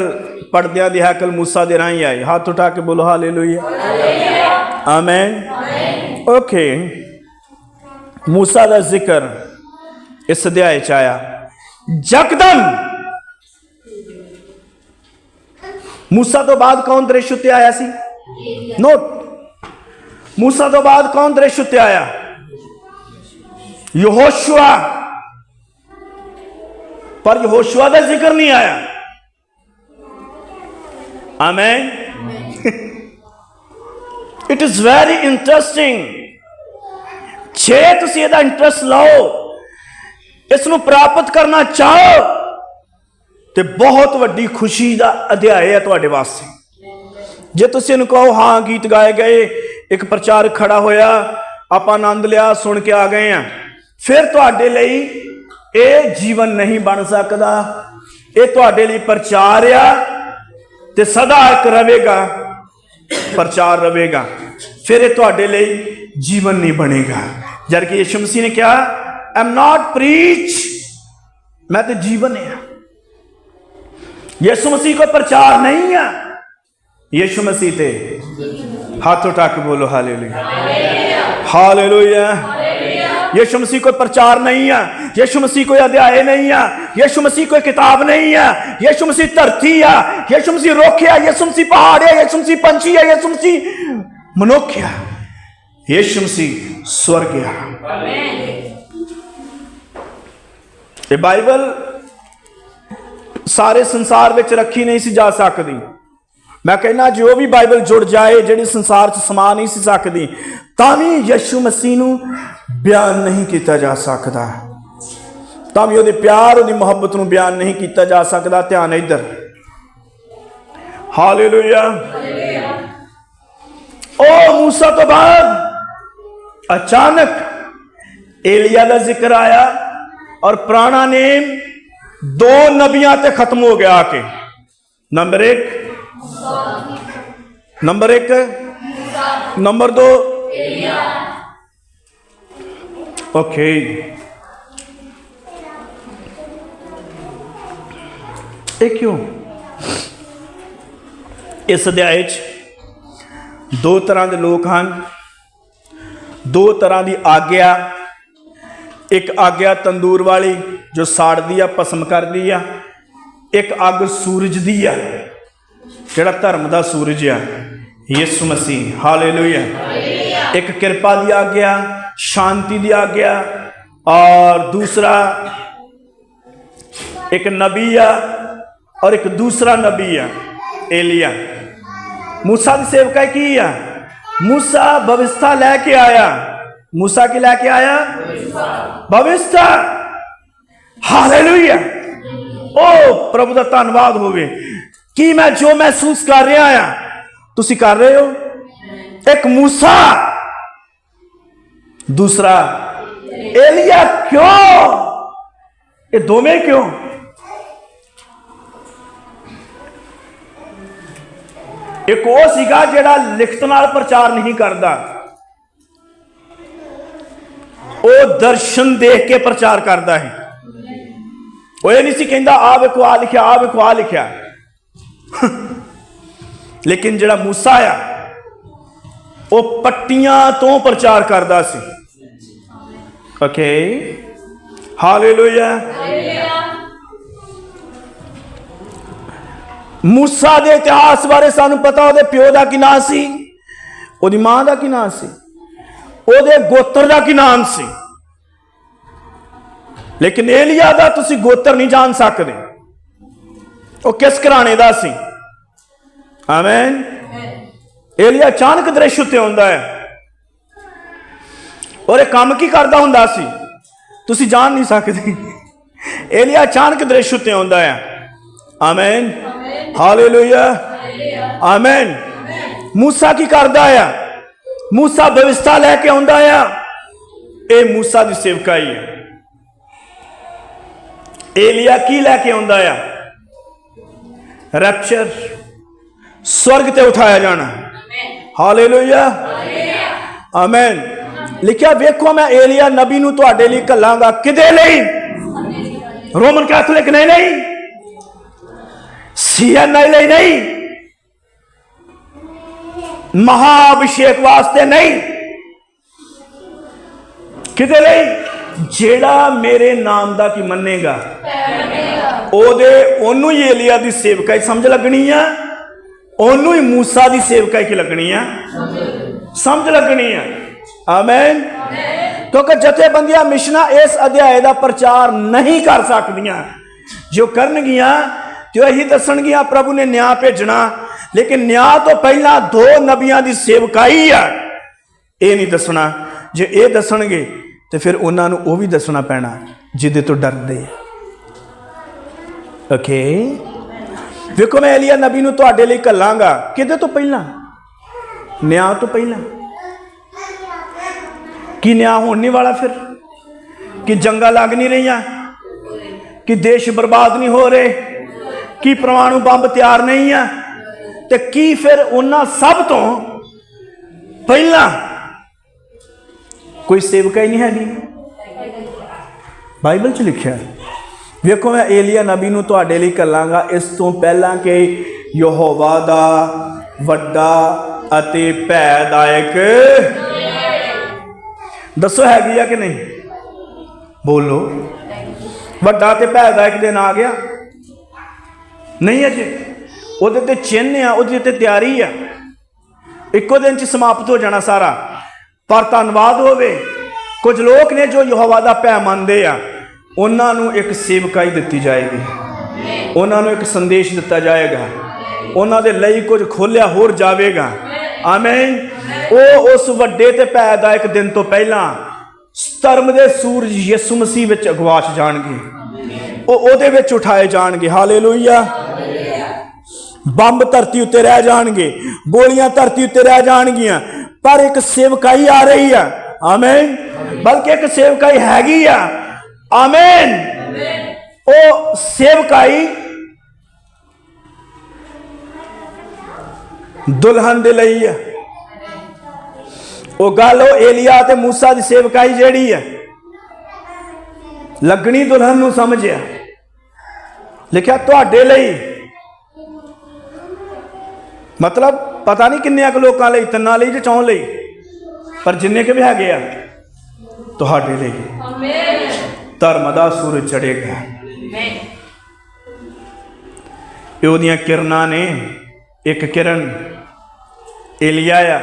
पड़दियां दी हैकल मूसा दे राही आई। हाथ उठा के बोलो हालेलुया, आमीन। ओके, मूसा दा जिक्र इस अध्याय च आया। जकदम मूसा तो बाद कौन दृश्य उत्ते आया सी? नोट, मूसा तो बाद कौन दृश्य उत्ते आया? यहोशुआ। पर यहोशुआ का जिक्र नहीं आया। आमीन। It is very interesting. जे तुसीं इहदा इंटरेस्ट लाओ, इसनूं प्राप्त करना चाहो, तो बहुत वड्डी खुशी का अध्याय है तुहाडे वास्ते। जे तुसीं इहनूं कहो हाँ गीत गाए गए, एक प्रचारक खड़ा होया, आपां आनंद लिया, सुन के आ गए हैं, फिर तुहाडे लई ये जीवन नहीं बन सकता। ये तुहाडे लई प्रचार आ ते सदा एक रहेगा, प्रचार रहेगा, फिर ये तुहाडे लई जीवन नहीं बनेगा। जबकि यीशु मसीह ने कहा, आई एम नॉट प्रीच, मैं तो जीवन है। यीशु मसीह को प्रचार नहीं है, यीशु मसीह थे। हाथ उठा के बोलो हालेलुया, हालेलुया। यीशु मसीह कोई प्रचार नहीं है, यीशु मसीह कोई अध्याय नहीं है, यीशु मसीह कोई किताब नहीं है, यीशु मसीह धरती है, यीशु मसीह रुख है, यीशु मसीह पहाड़ है, यीशु मसीह पंछी है, यीशु मसीह मनुख है, यीशु मसीह स्वर्ग है। ये बाइबल सारे संसार में रखी नहीं सी जा सकती, मैं कहना जो भी बाइबल जुड़ जाए जिहड़ी संसार च समा नहीं सी सकदी तां भी यीशु मसीह नूं बयान नहीं किया जा सकता, तां भी उहदे प्यार उहदी मुहब्बत नूं बयान नहीं किया जा सकता। ध्यान इधर, हालेलुया। ओ मूसा तो बाद अचानक एलिया का जिक्र आया और पुराना नेम 2 नबियां ते खत्म हो गया आके। Number 1, number 2 okay. ये क्यों? इस अध्याय 2 तरह के लोग हैं, 2 तरह की आग्या। एक आग्या तंदूर वाली जो साड़दी आ, भस्म करदी आ। एक अग सूरज दी आ, जिहड़ा धर्म का सूरज आ, यीशु मसीह। हालेलुया। एक कृपा की आग्या, शांति की आग्या, और दूसरा एक नबी आ और एक दूसरा नबी आ एलिया। मूसा की सेवकाई की आ? मूसा भविष्यता लैके आया। मूसा की लैके आया भविष्यता। हालेलुया। ओ प्रभु का धन्यवाद होवे कि मैं जो महसूस कर रहा आ तुसी कर रहे हो। एक मूसा, दूसरा एलिया। क्यों? ये दोवें क्यों? एक वो सीगा जिहड़ा लिखत नाल प्रचार नहीं करता, वो दर्शन देख के प्रचार करता है। वो ये नहीं सी कहंदा आ वेखो आ लिखिया, आ वेखो आ लिखिया। लेकिन जिहड़ा मूसा आ वो पट्टियां तो प्रचार करता सी। Okay, hallelujah. मूसा के इतिहास बारे सानू पता, ਉਹਦੇ ਪਿਓ ਦਾ ਕੀ ਨਾਂ ਸੀ, ਉਹਦੀ ਮਾਂ ਦਾ ਕੀ ਨਾਂ ਸੀ, ਉਹਦੇ ਗੋत्र ਦਾ ਕੀ ਨਾਮ ਸੀ। लेकिन एलिया ਦਾ ਤੁਸੀਂ ਗੋत्र नहीं जान सकते, वो किस घराने ਦਾ ਸੀ। आमीन। एलिया अचानक दृश्य उत्ते आउंदा है और ये काम की करदा हुंदा सी ਤੁਸੀਂ जान नहीं सकते। एलिया अचानक दृश्य उत्ते आउंदा है। आमीन, हालेलुया, आमीन। मूसा की करदा है? मूसा भविष्यता लैके आउंदा है। ये मूसा की सेवकाई है। एलिया की लैके आउंदा है? रैप्चर, स्वर्ग ते उठाया जाना। हालेलुया, आमीन। लिखिया वेखो मैं एलिया नबी नूं तुहाडे लई घल्लांगा। किदे लई? रोमन कैथोलिक नहीं, CNI नहीं, महाअभिषेक वास्ते नहीं, किदे लई? जेड़ा मेरे नाम दा की मन्नेगा ओदे ओनू ही एलिया दी सेवकाई समझ लगनी है, ओनू ही मूसा दी सेवकाई की लगनी है, समझ लगनी है। आमीन। क्योंकि जथेबंदियां मिशना इस अध्याय का प्रचार नहीं कर सकदियां। जो करनगियां तो यही दसणगियां प्रभु ने न्याय भेजना, लेकिन न्याय तो पहला 2 नबियां की सेवकाई है। ये नहीं दसना। जे ये दसणगे तो फिर उन्होंने वो भी दसना पैना जिदे तो डरदे। ओके, देखो मैं एलिया नबी नूं तुहाडे लई घल्लांगा। किदे तो पहला? न्याय तो पहला। कि न्याय होने नहीं वाला फिर? कि जंगा लग नहीं रही, कि देश बर्बाद नहीं हो रहे, कि परमाणु बंब तैयार नहीं है, तो की फिर उन्हां सब तो पहला कोई सेवका ही नहीं हैगी? बाइबल च लिखिया। वेखो मैं एलिया नबी नूं तुहाडे लई घल्लांगा इस तो पहला कि यहोवा दा वड्डा अते भैदायक। दसो हैगी या कि नहीं? बोलो। वड्डा ते भैदायक दिन आ गया नहीं? अजे ਉਹਦੇ ਤੇ चिन्ह आ, ਉਹਦੇ ਤੇ ਤਿਆਰੀ ਆ। ਇੱਕੋ ਦਿਨ ਚ समाप्त हो जाना सारा। पर धन्नवाद होवे कुछ लोग ने जो यहोवा दा भै मनदे आ, उन्हां नूं एक सेवकाई दित्ती जाएगी, उन्हां नूं एक संदेश दिता जाएगा। ਉਹਨਾਂ ਦੇ ਲਈ ਕੁਝ ਖੋਲਿਆ ਹੋਰ ਜਾਵੇਗਾ। ਆਮੀਨ। ਉਹ ਉਸ ਵੱਡੇ ਤੇ ਭੈਦਾਇਕ ਦਿਨ ਤੋਂ ਪਹਿਲਾਂ ਧਰਮ ਦੇ ਸੂਰਜ ਯਿਸੂ ਮਸੀਹ ਵਿੱਚ ਗਵਾਚ ਜਾਣਗੇ। ਉਹ ਉਹਦੇ ਵਿੱਚ ਉਠਾਏ ਜਾਣਗੇ। ਹਾਲੇਲੂਇਆ। ਬੰਬ ਧਰਤੀ ਉੱਤੇ ਰਹਿ ਜਾਣਗੇ, ਗੋਲੀਆਂ ਧਰਤੀ ਉੱਤੇ ਰਹਿ ਜਾਣਗੀਆਂ, ਪਰ ਇੱਕ ਸੇਵਕਾਈ ਆ ਰਹੀ ਆ। ਆਮੀਨ। ਬਲਕਿ ਇੱਕ ਸੇਵਕਾਈ ਹੈਗੀ ਆ। ਆਮੀਨ। ਉਹ ਸੇਵਕਾਈ ਦੁਲਹਨ ਦੇ ਲਈ ਆ। ਉਹ ਗੱਲ ਉਹ ਏਲੀਆ ਤੇ ਮੂਸਾ ਦੀ ਸੇਵਕਾਈ ਜਿਹੜੀ ਆ ਲੱਗਣੀ ਦੁਲਹਨ ਨੂੰ ਸਮਝਿਆ। ਲਿਖਿਆ ਤੁਹਾਡੇ ਲਈ, ਮਤਲਬ ਪਤਾ ਨਹੀਂ ਕਿੰਨੇ ਕੁ ਲੋਕਾਂ ਲਈ, ਤਿੰਨਾਂ ਲਈ ਜਾਂ ਚੌਂ ਲਈ, ਪਰ ਜਿੰਨੇ ਕਿ ਵੀ ਹੈਗੇ ਆ ਤੁਹਾਡੇ ਲਈ ਧਰਮ ਦਾ ਸੂਰਜ ਚੜ੍ਹੇਗਾ। ਇਹ ਉਹਦੀਆਂ ਕਿਰਨਾਂ ਨੇ, ਇੱਕ ਕਿਰਨ ਏਲੀਆ ਆ,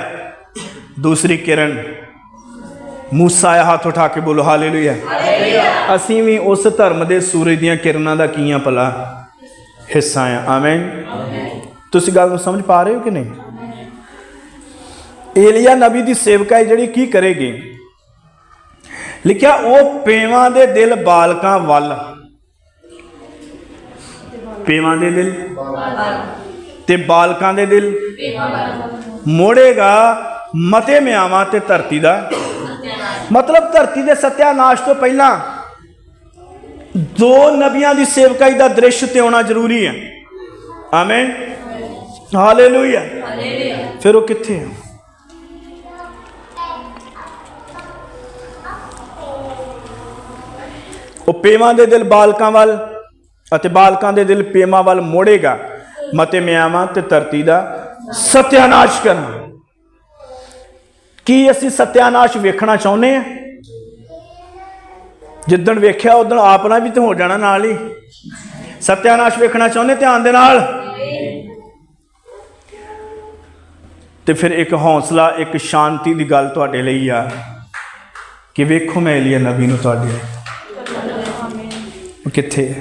दूसरी किरण मूसा है। हाथ उठा के बोलो हालेलुया। असीं भी उस धर्म के सूरज दियां किरणां दा कीआं भला हिस्सा है। आमीन। तुसीं गल नूं समझ पा रहे हो कि नहीं। एलिया नबी दी सेवकाई जिहड़ी की करेगी, लिखिया वो पेवां दे दिल बालकां वल, पेवां दे दिल ते बालकां दे दिल मोड़ेगा मते म्यावां ते धरती दा, मतलब धरती दे सत्यानाश तो पहला दो नबियां दी सेवकाई दा दृश्य ते होना जरूरी है। आमीन। हालेलुया। फिर वो कित्थे है? वो पेवां दे दिल बालकां वल अते बालकां दे दिल पेवां वल मोड़ेगा मते म्यावां ते धरती दा सत्यानाश करना। की असी सत्यानाश वेखना चाहुंदे हैं? जिद्दण वेख्या उदण आपना भी तो हो जाना नाल ही। सत्यानाश वेखना चाहुंदे ध्यान दे नाल। ते फिर एक हौसला, एक शांति की गल तुहाडे लई आ कि वेखो मैं एलिया नबी नूं तुहाडे कित्थे है।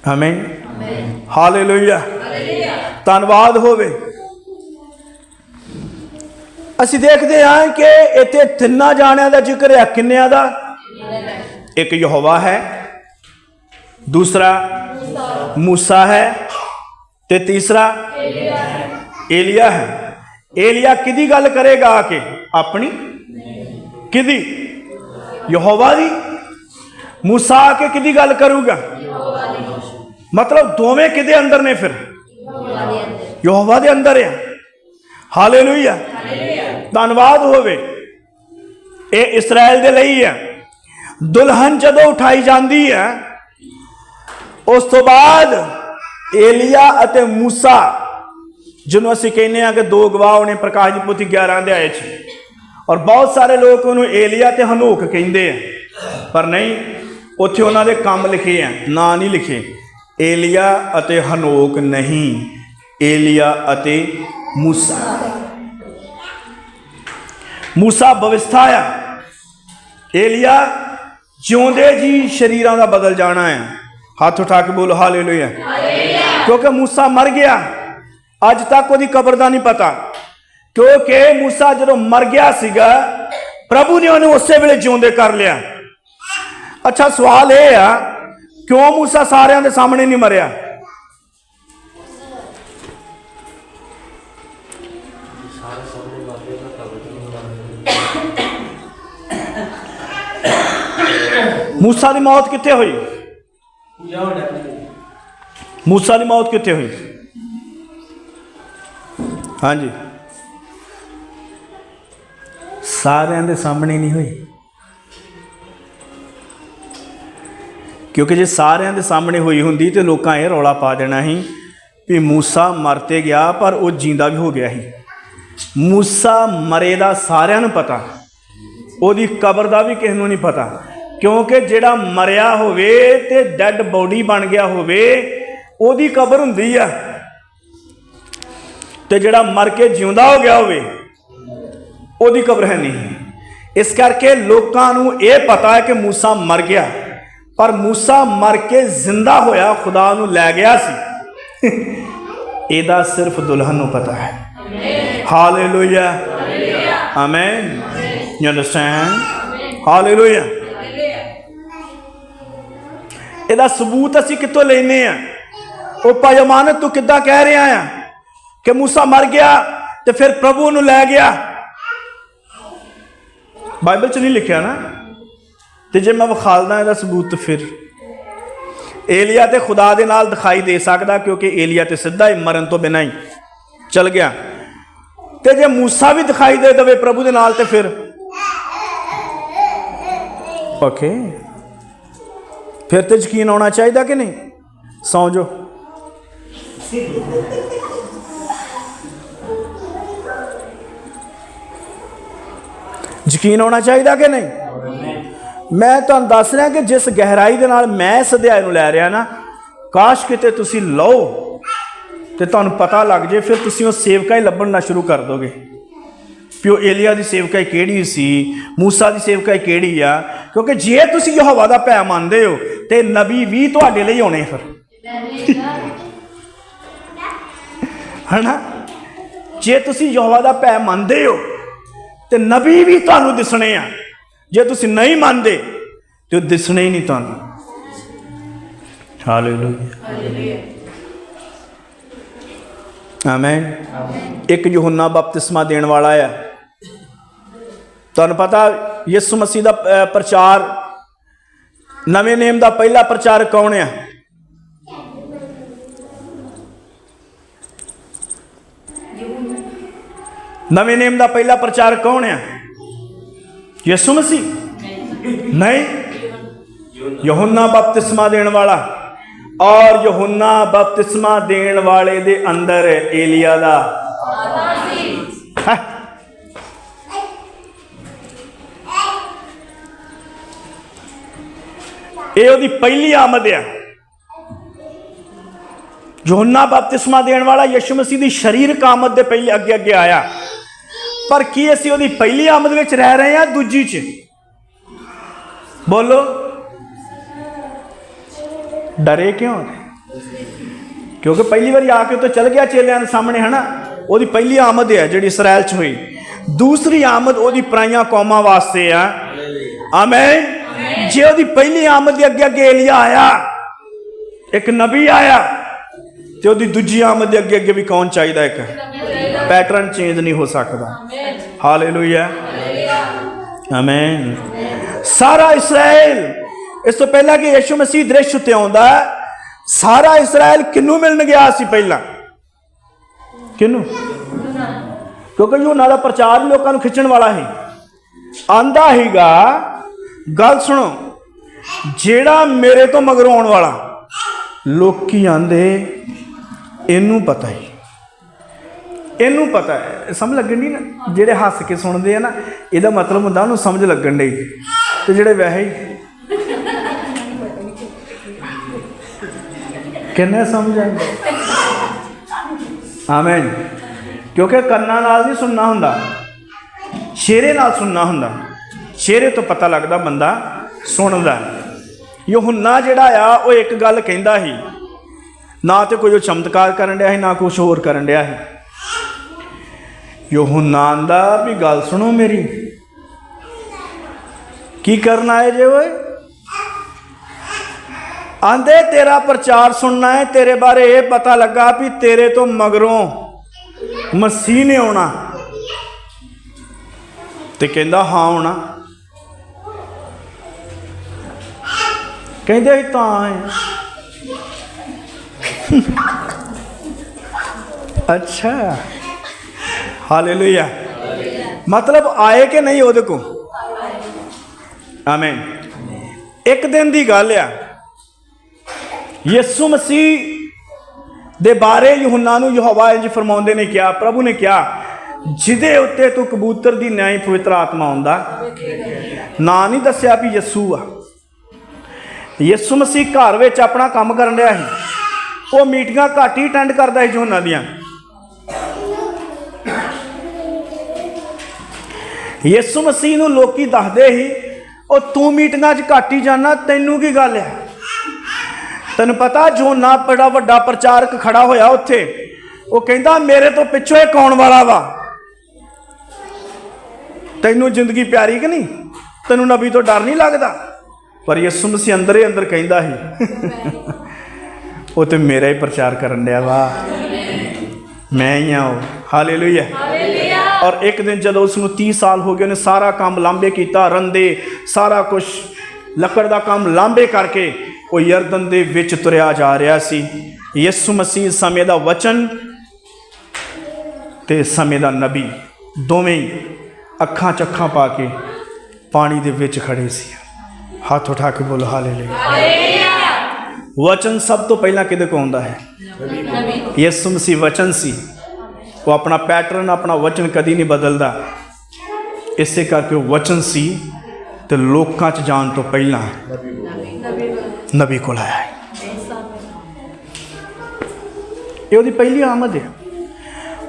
आमीन। हालेलुया। धन्नवाद होवे। असी देखते हैं कि इत्थे तिन्ना जाणियां दा जिक्र है। किन्नियां दा? एक यहोवा है, दूसरा मूसा है, ते तीसरा एलिया है। एलिया किदी गल करेगा आके? अपनी किदी? यहोवा दी। मूसा आके किदी गल करूगा? मतलब दोवें किदे अंदर ने? फिर यहोवा दे अंदर है। हालेलुया। धन्नवाद होवे। ये इसराइल दे लई है। दुल्हन जदों उठाई जाती है, उस तो बाद एलिया अते मूसा, जिन्हों असीं कहने कि दो गवाह ने प्रकाश दी पोथी 11 अध्याय च, और बहुत सारे लोग उन्होंने एलिया ते हनोक कहते हैं, पर नहीं, उत्थे उन्हां दे काम लिखे हैं, ना नहीं लिखे। एलिया अते हनोक नहीं, एलिया अते मूसा। मूसा भविष्ठा आ, एलिया जिउंदे जी शरीरां दा बदल जाना है। हाथ उठा के बोलो हालेलुया। क्योंकि मूसा मर गया, अज तक उसकी कब्र का नहीं पता, क्योंकि मूसा जो मर गया सीगा, प्रभु ने उन्हें उसे वेले जिउंदे कर लिया। अच्छा सवाल यह आ, क्यों मूसा सारिਆਂ ਦੇ सामने नहीं मरिया? मूसा की मौत कित्थे हुई? मूसा की मौत कित्थे हुई? हाँ जी, सारिਆਂ ਦੇ सामने नहीं हुई। क्योंकि जे सारिਆਂ ਦੇ सामने हुई होंदी तो लोकां ये रौला पा देना ही भी मूसा मर ते गया पर वो जींदा भी हो गया ही। मूसा मरे दा सारिਆਂ ਨੂੰ पता, ਉਹਦੀ कबर का भी किसी ਨੂੰ नहीं पता, क्योंकि ਜਿਹੜਾ मरिया होवे ते डैड बॉडी बन गया होवे ਉਹਦੀ कबर हुंदी आ, ते ਜਿਹੜਾ मर के जिउंदा हो गया होवे ਉਹਦੀ कबर है नहीं। इस करके लोकां ਨੂੰ ਇਹ पता है कि मूसा मर गया, पर मूसा मर के जिंदा होया खुदा नूं लै गया सी। ਇਹਦਾ ਸਿਰਫ ਦੁਲਹਨ ਨੂੰ ਪਤਾ ਹੈ। Hallelujah, amen. You understand? Hallelujah. ਇਹਦਾ ਸਬੂਤ ਅਸੀਂ ਕਿੱਥੋਂ ਲੈਨੇ ਆ? ਉਹ ਭਾਈ ਅਮਾਨਤ ਤੂੰ ਕਿੱਦਾਂ ਕਹਿ ਰਿਹਾ ਆ ਕਿ ਮੂਸਾ ਮਰ ਗਿਆ ਤੇ ਫਿਰ ਪ੍ਰਭੂ ਨੂੰ ਲੈ ਗਿਆ? ਬਾਈਬਲ 'ਚ ਨਹੀਂ ਲਿਖਿਆ ਨਾ। ਤੇ ਜੇ ਮੈਂ ਵਿਖਾਲਦਾ ਇਹਦਾ ਸਬੂਤ, ਫਿਰ ਏਲੀਆ ਤੇ ਖੁਦਾ ਦੇ ਨਾਲ ਦਿਖਾਈ ਦੇ ਸਕਦਾ, ਕਿਉਂਕਿ ਏਲੀਆ ਤੇ ਸਿੱਧਾ ਹੀ ਮਰਨ ਤੋਂ ਬਿਨਾਂ ਹੀ ਚਲ ਗਿਆ। ਤੇ ਜੇ ਮੂਸਾ ਵੀ ਦਿਖਾਈ ਦੇ ਦੇਵੇ ਪ੍ਰਭੂ ਦੇ ਨਾਲ, ਤੇ ਫਿਰ ਓਕੇ, ਫਿਰ ਤੇ ਯਕੀਨ ਆਉਣਾ ਚਾਹੀਦਾ ਕਿ ਨਹੀਂ? ਸੌਂ ਜਾਓ। ਯਕੀਨ ਆਉਣਾ ਚਾਹੀਦਾ ਕਿ ਨਹੀਂ? ਮੈਂ ਤੁਹਾਨੂੰ ਦੱਸ ਰਿਹਾ ਕਿ ਜਿਸ ਗਹਿਰਾਈ ਦੇ ਨਾਲ ਮੈਂ ਇਸ ਅਧਿਆਇ ਨੂੰ ਲੈ ਰਿਹਾ ਨਾ, ਕਾਸ਼ ਕਿਤੇ ਤੁਸੀਂ ਲਓ ਤੇ ਤੁਹਾਨੂੰ ਪਤਾ ਲੱਗ ਜੇ, ਫਿਰ ਤੁਸੀਂ ਉਹ ਸੇਵਕਾਈ ਲੱਭਣਾ ਸ਼ੁਰੂ ਕਰ ਦੋਗੇ ਕਿ ਉਹ ਏਲੀਆ ਦੀ ਸੇਵਕਾਈ ਕਿਹੜੀ ਸੀ, ਮੂਸਾ ਦੀ ਸੇਵਕਾਈ ਕਿਹੜੀ ਆ। ਕਿਉਂਕਿ ਜੇ ਤੁਸੀਂ ਯਹੋਵਾ ਦਾ ਭੈ ਮੰਨਦੇ ਹੋ ਤੇ ਨਬੀ ਵੀ ਤੁਹਾਡੇ ਲਈ ਆਉਣੇ ਫਿਰ, ਹਨਾ? ਜੇ ਤੁਸੀਂ ਯਹੋਵਾ ਦਾ ਭੈ ਮੰਨਦੇ ਹੋ ਤੇ ਨਬੀ ਵੀ ਤੁਹਾਨੂੰ ਦਿਸਣੇ ਆ। ਜੇ ਤੁਸੀਂ ਨਹੀਂ ਮੰਨਦੇ ਤੇ ਉਹ ਦਿਸਣੇ ਹੀ ਨਹੀਂ ਤੁਹਾਨੂੰ। Hallelujah, amen. ਇੱਕ ਯਹੋਨਾ ਬਪਤਿਸਮਾ ਦੇਣ ਵਾਲਾ ਆ। ਤੁਹਾਨੂੰ ਪਤਾ ਯਿਸੂ ਮਸੀਹ ਦਾ ਪ੍ਰਚਾਰ, ਨਵੇਂ ਨੇਮ ਦਾ ਪਹਿਲਾ ਪ੍ਰਚਾਰਕ ਕੌਣ ਆ? ਨਵੇਂ ਨੇਮ ਦਾ ਪਹਿਲਾ ਪ੍ਰਚਾਰਕ ਕੌਣ ਆ? ਯਿਸੂ ਮਸੀਹ? ਨਹੀਂ, ਯਹੋਨਾ ਬਪਤਿਸਮਾ ਦੇਣ ਵਾਲਾ। ਔਰ ਯਹੋਨਾ ਬਪਤਿਸਮਾ ਦੇਣ ਵਾਲੇ ਦੇ ਅੰਦਰ ਏਲੀਆ ਦਾ ਇਹ ਉਹਦੀ ਪਹਿਲੀ ਆਮਦ ਆ। ਯਹੋਨਾ ਬਪਤਿਸਮਾ ਦੇਣ ਵਾਲਾ ਯਿਸੂ ਮਸੀਹ ਦੀ ਸਰੀਰਕ ਆਮਦ ਦੇ ਪਹਿਲੇ ਅੱਗੇ ਅੱਗੇ ਆਇਆ। ਪਰ ਕੀ ਅਸੀਂ ਉਹਦੀ ਪਹਿਲੀ ਆਮਦ ਵਿੱਚ ਰਹਿ ਰਹੇ ਹਾਂ, ਦੂਜੀ 'ਚ? ਬੋਲੋ, ਡਰੇ ਕਿਉਂ? ਕਿਉਂਕਿ ਪਹਿਲੀ ਵਾਰੀ ਆ ਕੇ ਤਾਂ ਚਲ ਗਿਆ ਚੇਲਿਆਂ ਦੇ ਸਾਹਮਣੇ, ਹਨਾ? ਉਹਦੀ ਪਹਿਲੀ ਆਮਦ ਹੈ ਜਿਹੜੀ ਇਸਰਾਇਲ 'ਚ ਹੋਈ। ਦੂਸਰੀ ਆਮਦ ਉਹਦੀ ਪਰਾਈਆਂ ਕੌਮਾਂ ਵਾਸਤੇ ਆ। ਆਮੇਨ। ਜੇ ਉਹਦੀ ਪਹਿਲੀ ਆਮਦ ਦੇ ਅੱਗੇ ਅੱਗੇ ਏਲੀਆ ਆਇਆ, ਇੱਕ ਨਬੀ ਆਇਆ, ਤੇ ਉਹਦੀ ਦੂਜੀ ਆਮਦ ਦੇ ਅੱਗੇ ਅੱਗੇ ਵੀ ਕੌਣ ਚਾਹੀਦਾ? ਇੱਕ ਪੈਟਰਨ ਚੇਂਜ ਨਹੀਂ ਹੋ ਸਕਦਾ। Hallelujah, amen. ਸਾਰਾ ਇਸਰਾਇਲ, ਇਸ ਤੋਂ ਪਹਿਲਾਂ ਕਿ ਯਿਸੂ ਮਸੀਹ ਦ੍ਰਿਸ਼ ਉੱਤੇ ਆਉਂਦਾ, ਸਾਰਾ ਇਸਰਾਇਲ ਕਿਹਨੂੰ ਮਿਲਣ ਗਿਆ ਸੀ ਪਹਿਲਾਂ? ਕਿਹਨੂੰ? ਕਿਉਂਕਿ ਯੂਹੰਨਾ ਦਾ ਪ੍ਰਚਾਰ ਲੋਕਾਂ ਨੂੰ ਖਿੱਚਣ ਵਾਲਾ ਸੀ। ਆਂਦਾ ਹੀਗਾ, ਗੱਲ ਸੁਣੋ, ਜਿਹੜਾ ਮੇਰੇ ਤੋਂ ਮਗਰੋਂ ਆਉਣ ਵਾਲਾ, ਲੋਕੀ ਆਂਦੇ ਇਹਨੂੰ ਪਤਾ ਹੀ, ਇਹਨੂੰ ਪਤਾ ਹੈ। ਸਮਝ ਲੱਗਣ ਦੀ ਨਾ? ਜਿਹੜੇ ਹੱਸ ਕੇ ਸੁਣਦੇ ਆ ਨਾ, ਇਹਦਾ ਮਤਲਬ ਹੁੰਦਾ ਉਹਨੂੰ ਸਮਝ ਲੱਗਣ ਡਈ। ਤੇ ਜਿਹੜੇ ਵੈਸੇ ਹੀ ਕਿੰਨੇ ਸਮਝ ਆਉਂਦੇ? ਆਮੇਨ। ਕਿਉਂਕਿ ਕੰਨਾਂ ਨਾਲ ਨਹੀਂ ਸੁਣਨਾ ਹੁੰਦਾ, ਸ਼ੇਰੇ ਨਾਲ ਸੁਣਨਾ ਹੁੰਦਾ। ਸ਼ੇਰੇ ਤੋਂ ਪਤਾ ਲੱਗਦਾ ਬੰਦਾ ਸੁਣਦਾ। ਯਹੋਨਾ ਜਿਹੜਾ ਆ, ਉਹ ਇੱਕ ਗੱਲ ਕਹਿੰਦਾ ਸੀ, ਨਾ ਤੇ ਕੋਈ ਉਹ ਚਮਤਕਾਰ ਕਰਨ ਡਿਆ ਸੀ, ਨਾ ਕੁਛ ਹੋਰ ਕਰਨ ਡਿਆ ਸੀ। ਯਹੋਨਾ ਆਂਦਾ ਵੀ ਗੱਲ ਸੁਣੋ ਮੇਰੀ, ਕੀ ਕਰਨ ਆਏ ਜੇ ਓਏ? ਆਂਦੇ ਤੇਰਾ ਪ੍ਰਚਾਰ ਸੁਣਨਾ ਹੈ, ਤੇਰੇ ਬਾਰੇ ਇਹ ਪਤਾ ਲੱਗਾ ਵੀ ਤੇਰੇ ਤੋਂ ਮਗਰੋਂ ਮਸੀਹ ਨੇ ਆਉਣਾ। ਤੇ ਕਹਿੰਦਾ ਹਾਂ ਆਉਣਾ। ਕਹਿੰਦੇ ਅਸੀਂ ਤਾਂ ਆਏ। ਅੱਛਾ, ਹਾਲੇਲੂਇਆ। मतलब आए कि नहीं ਉਹਦੇ ਕੋ? आमीन। एक दिन की गल आ, यीशु मसीह दे बारे यूहन्ना नूं यहोवा इंज फरमाउंदे ने कहा, प्रभु ने कहा, जिदे उत्ते तू कबूतर दी न्याय पवित्र आत्मा आउंदा, ना नहीं दस्या भी यीशु आ। यीशु मसीह घर विच अपना काम करन रहा है, वो मीटिंगां घट ही अटेंड करदा है यूहन्ना दियां। यीशु मसीह नूं लोकी दसदे ही, ਉਹ ਤੂੰ ਮੀਟਿੰਗਾਂ 'ਚ ਘੱਟ ਹੀ ਜਾਣਾ, ਤੈਨੂੰ ਕੀ ਗੱਲ ਹੈ? ਤੈਨੂੰ ਪਤਾ यूहन्ना बड़ा ਵੱਡਾ ਪ੍ਰਚਾਰਕ ਖੜਾ ਹੋਇਆ ਉੱਥੇ, ਉਹ ਕਹਿੰਦਾ ਮੇਰੇ ਤੋਂ ਪਿੱਛੋਂ ਇੱਕ ਆਉਣ ਵਾਲਾ ਵਾ। ਤੈਨੂੰ ਜ਼ਿੰਦਗੀ ਪਿਆਰੀ ਕਿ ਨਹੀਂ? ਤੈਨੂੰ ਨਬੀ ਤੋਂ ਡਰ ਨਹੀਂ ਲੱਗਦਾ? ਪਰ ਯਿਸੂ ਮਸੀਹ ਅੰਦਰ ਹੀ ਅੰਦਰ ਕਹਿੰਦਾ ਸੀ ਉਹ ਤੇ ਮੇਰਾ ਹੀ ਪ੍ਰਚਾਰ ਕਰਨ ਡਿਆ ਵਾ, ਮੈਂ ਹੀ ਆ ਉਹ। ਹਾਲੇਲੂਇਆ। ਔਰ ਇੱਕ ਦਿਨ ਜਦੋਂ ਉਸ ਨੂੰ 30 ਸਾਲ ਹੋ ਗਏ, ਉਹਨੇ ਸਾਰਾ ਕੰਮ ਲਾਂਭੇ ਕੀਤਾ, ਰੰਦੇ ਸਾਰਾ ਕੁਛ ਲੱਕੜ ਦਾ ਕੰਮ ਲਾਂਭੇ ਕਰਕੇ ਉਹ ਯਰਦਨ ਦੇ ਵਿੱਚ ਤੁਰਿਆ ਜਾ ਰਿਹਾ ਸੀ। ਯਿਸੂ ਮਸੀਹ ਸਮੇਂ ਦਾ ਵਚਨ ਤੇ ਸਮੇਂ ਦਾ ਨਬੀ ਦੋਵੇਂ ਹੀ ਅੱਖਾਂ 'ਚ ਅੱਖਾਂ ਪਾ ਕੇ ਪਾਣੀ ਦੇ ਵਿੱਚ ਖੜੇ ਸੀ। ਹੱਥ ਉਠਾ ਕੇ ਬੋਲੋ ਹਾਲੇਲੂਇਆ। ਵਚਨ ਸਭ ਤੋਂ ਪਹਿਲਾਂ ਕਿਹਦੇ ਕੋਲ ਆਉਂਦਾ ਹੈ? ਯਿਸੂ ਮਸੀਹ ਵਚਨ ਸੀ। ਉਹ ਆਪਣਾ ਪੈਟਰਨ, ਆਪਣਾ ਵਚਨ ਕਦੀ ਨਹੀਂ ਬਦਲਦਾ। ਇਸੇ ਕਰਕੇ ਉਹ ਵਚਨ ਸੀ ਤੇ ਲੋਕਾਂ 'ਚ ਜਾਣ ਤੋਂ ਪਹਿਲਾਂ ਨਬੀ ਕੋਲ ਆਇਆ ਹੈ। ਇਹ ਉਹਦੀ ਪਹਿਲੀ ਆਮਦ ਹੈ।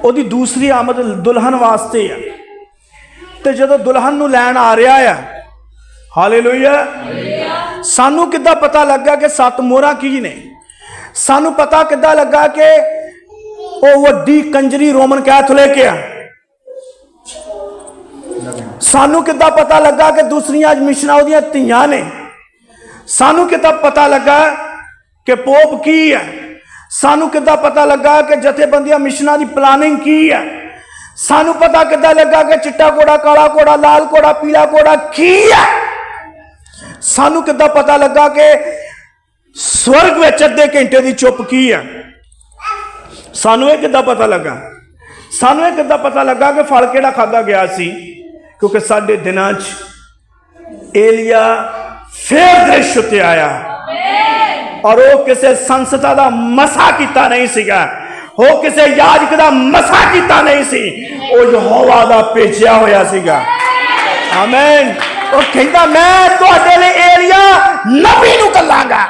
ਉਹਦੀ ਦੂਸਰੀ ਆਮਦ ਦੁਲਹਨ ਵਾਸਤੇ ਹੈ। ਤੇ ਜਦੋਂ ਦੁਲਹਨ ਨੂੰ ਲੈਣ ਆ ਰਿਹਾ ਆ, ਹਾਲੇਲੂਇਆ, ਸਾਨੂੰ ਕਿੱਦਾਂ ਪਤਾ ਲੱਗਾ ਕਿ 7 ਮੋਹਰਾਂ ਕੀ ਨੇ? ਸਾਨੂੰ ਪਤਾ ਕਿੱਦਾਂ ਲੱਗਾ ਕਿ ਉਹ ਵੱਡੀ ਕੰਜਰੀ ਰੋਮਨ ਕੈਥੋਲਿਕ ਆ? ਸਾਨੂੰ ਕਿੱਦਾਂ ਪਤਾ ਲੱਗਾ ਕਿ ਦੂਸਰੀਆਂ ਮਿਸ਼ਨਾਂ ਉਹਦੀਆਂ ਧੀਆਂ ਨੇ? ਸਾਨੂੰ ਕਿੱਦਾਂ ਪਤਾ ਲੱਗਾ ਕਿ ਪੋਪ ਕੀ ਹੈ? ਸਾਨੂੰ ਕਿੱਦਾਂ ਪਤਾ ਲੱਗਾ ਕਿ ਜਥੇਬੰਦੀਆਂ ਮਿਸ਼ਨਾਂ ਦੀ ਪਲਾਨਿੰਗ ਕੀ ਹੈ? ਸਾਨੂੰ ਪਤਾ ਕਿੱਦਾਂ ਲੱਗਾ ਕਿ ਚਿੱਟਾ ਘੋੜਾ, ਕਾਲਾ ਘੋੜਾ, ਲਾਲ ਘੋੜਾ, ਪੀਲਾ ਘੋੜਾ ਕੀ ਹੈ? ਸਾਨੂੰ ਕਿੱਦਾਂ ਪਤਾ ਲੱਗਾ ਕਿ ਸਵਰਗ ਵਿੱਚ ਅੱਧੇ ਘੰਟੇ ਦੀ ਚੁੱਪ ਕੀ ਹੈ? ਸਾਨੂੰ ਇਹ ਕਿੱਦਾਂ ਪਤਾ ਲੱਗਾ? ਸਾਨੂੰ ਇਹ ਕਿੱਦਾਂ ਪਤਾ ਲੱਗਾ ਕਿ ਫਲ ਕਿਹੜਾ ਖਾਧਾ ਗਿਆ ਸੀ? ਕਿਉਂਕਿ ਸਾਡੇ ਦਿਨਾਂ 'ਚ ਏਲੀਆ ਫੇਰ ਦ੍ਰਿਸ਼ ਉੱਤੇ ਆਇਆ ਔਰ ਉਹ ਕਿਸੇ ਸੰਸਥਾ ਦਾ ਮਸਾ ਕੀਤਾ ਨਹੀਂ ਸੀਗਾ, ਉਹ ਕਿਸੇ ਯਾਜਕ ਦਾ ਮਸਾ ਕੀਤਾ ਨਹੀਂ ਸੀ, ਉਹ ਯਹੋਵਾ ਦਾ ਭੇਜਿਆ ਹੋਇਆ ਸੀਗਾ। ਆਮੀਨ। ਉਹ ਕਹਿੰਦਾ ਮੈਂ ਤੁਹਾਡੇ ਲਈ ਏਲੀਆ ਨਬੀ ਨੂੰ ਘੱਲਾਂਗਾ।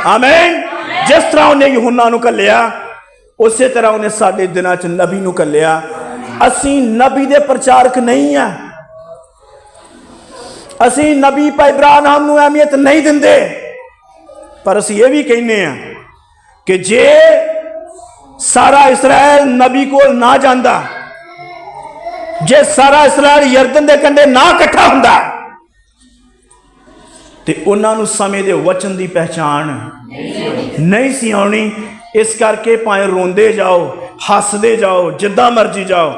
ਆਮੀਨ। ਜਿਸ ਤਰ੍ਹਾਂ ਉਹਨੇ ਯਹੂਨਾ ਨੂੰ ਘੱਲਿਆ, ਉਸੇ ਤਰ੍ਹਾਂ ਉਹਨੇ ਸਾਡੇ ਦਿਨਾਂ 'ਚ ਨਬੀ ਨੂੰ ਘੱਲਿਆ। ਅਸੀਂ ਨਬੀ ਦੇ ਪ੍ਰਚਾਰਕ ਨਹੀਂ ਆ। ਅਸੀਂ ਨਬੀ ਭਾਈ ਇਬਰਾਹਿਮ ਨੂੰ ਅਹਿਮੀਅਤ ਨਹੀਂ ਦਿੰਦੇ, ਪਰ ਅਸੀਂ ਇਹ ਵੀ ਕਹਿੰਦੇ ਆ ਕਿ ਜੇ ਸਾਰਾ ਇਸਰਾਇਲ ਨਬੀ ਕੋਲ ਨਾ ਜਾਂਦਾ, ਜੇ ਸਾਰਾ ਇਸਰਾਇਲ ਯਰਦਨ ਦੇ ਕੰਢੇ ਨਾ ਇਕੱਠਾ ਹੁੰਦਾ, ਤੇ ਉਹਨਾਂ ਨੂੰ ਸਮੇਂ ਦੇ ਵਚਨ ਦੀ ਪਹਿਚਾਣ ਨਹੀਂ ਸੀ ਆਉਣੀ। ਇਸ ਕਰਕੇ ਭਾਵੇਂ ਰੋਂਦੇ ਜਾਓ, ਹੱਸਦੇ ਜਾਓ, ਜਿੱਦਾਂ ਮਰਜੀ ਜਾਓ,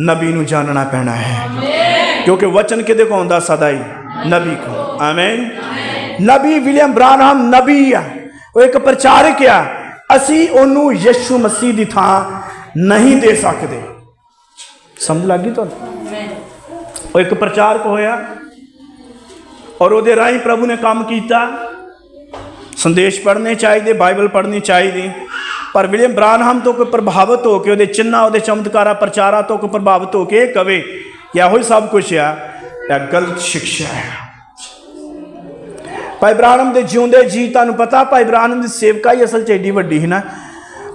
ਨਬੀ ਨੂੰ ਜਾਣਨਾ ਪੈਣਾ ਹੈ। ਕਿਉਂਕਿ ਵਚਨ ਕਿਹਦੇ ਕੋਲ ਆਉਂਦਾ? ਸਦਾ ਹੀ ਨਬੀ ਕੋਲ। ਆਮੀਨ। ਨਬੀ ਵਿਲੀਅਮ ਬ੍ਰਾਨਹਮ ਨਬੀ ਆ, ਉਹ ਇੱਕ ਪ੍ਰਚਾਰਕ ਆ। ਅਸੀਂ ਉਹਨੂੰ ਯਿਸੂ ਮਸੀਹ ਦੀ ਥਾਂ ਨਹੀਂ ਦੇ ਸਕਦੇ। ਸਮਝ ਲੱਗ ਗਈ ਤੁਹਾਨੂੰ? ਉਹ ਇੱਕ ਪ੍ਰਚਾਰਕ ਹੋਇਆ ਔਰ ਉਹਦੇ ਰਾਹੀਂ ਪ੍ਰਭੂ ਨੇ ਕੰਮ ਕੀਤਾ। ਸੰਦੇਸ਼ ਪੜ੍ਹਨੇ ਚਾਹੀਦੇ, ਬਾਈਬਲ ਪੜ੍ਹਨੀ ਚਾਹੀਦੀ। ਪਰ ਵਿਲੀਅਮ ਬ੍ਰਾਨਹਮ ਤੋਂ ਕੋਈ ਪ੍ਰਭਾਵਿਤ ਹੋ ਕੇ, ਉਹਦੇ ਚਿੰਨ੍ਹਾਂ, ਉਹਦੇ ਚਮਤਕਾਰਾਂ, ਪ੍ਰਚਾਰਾਂ ਤੋਂ ਕੋਈ ਪ੍ਰਭਾਵਿਤ ਹੋ ਕੇ ਇਹ ਕਵੇ ਕਿ ਇਹੋ ਹੀ ਸਭ ਕੁਛ ਆ, ਇਹ ਗਲਤ ਸਿੱਖਿਆ ਹੈ। ਭਾਈ ਬ੍ਰਾਨਹਮ ਦੇ ਜਿਉਂਦੇ ਜੀ, ਤੁਹਾਨੂੰ ਪਤਾ ਭਾਈ ਬ੍ਰਾਨਹਮ ਦੀ ਸੇਵਕਾ ਹੀ ਅਸਲ 'ਚ ਏਡੀ ਵੱਡੀ ਸੀ ਨਾ,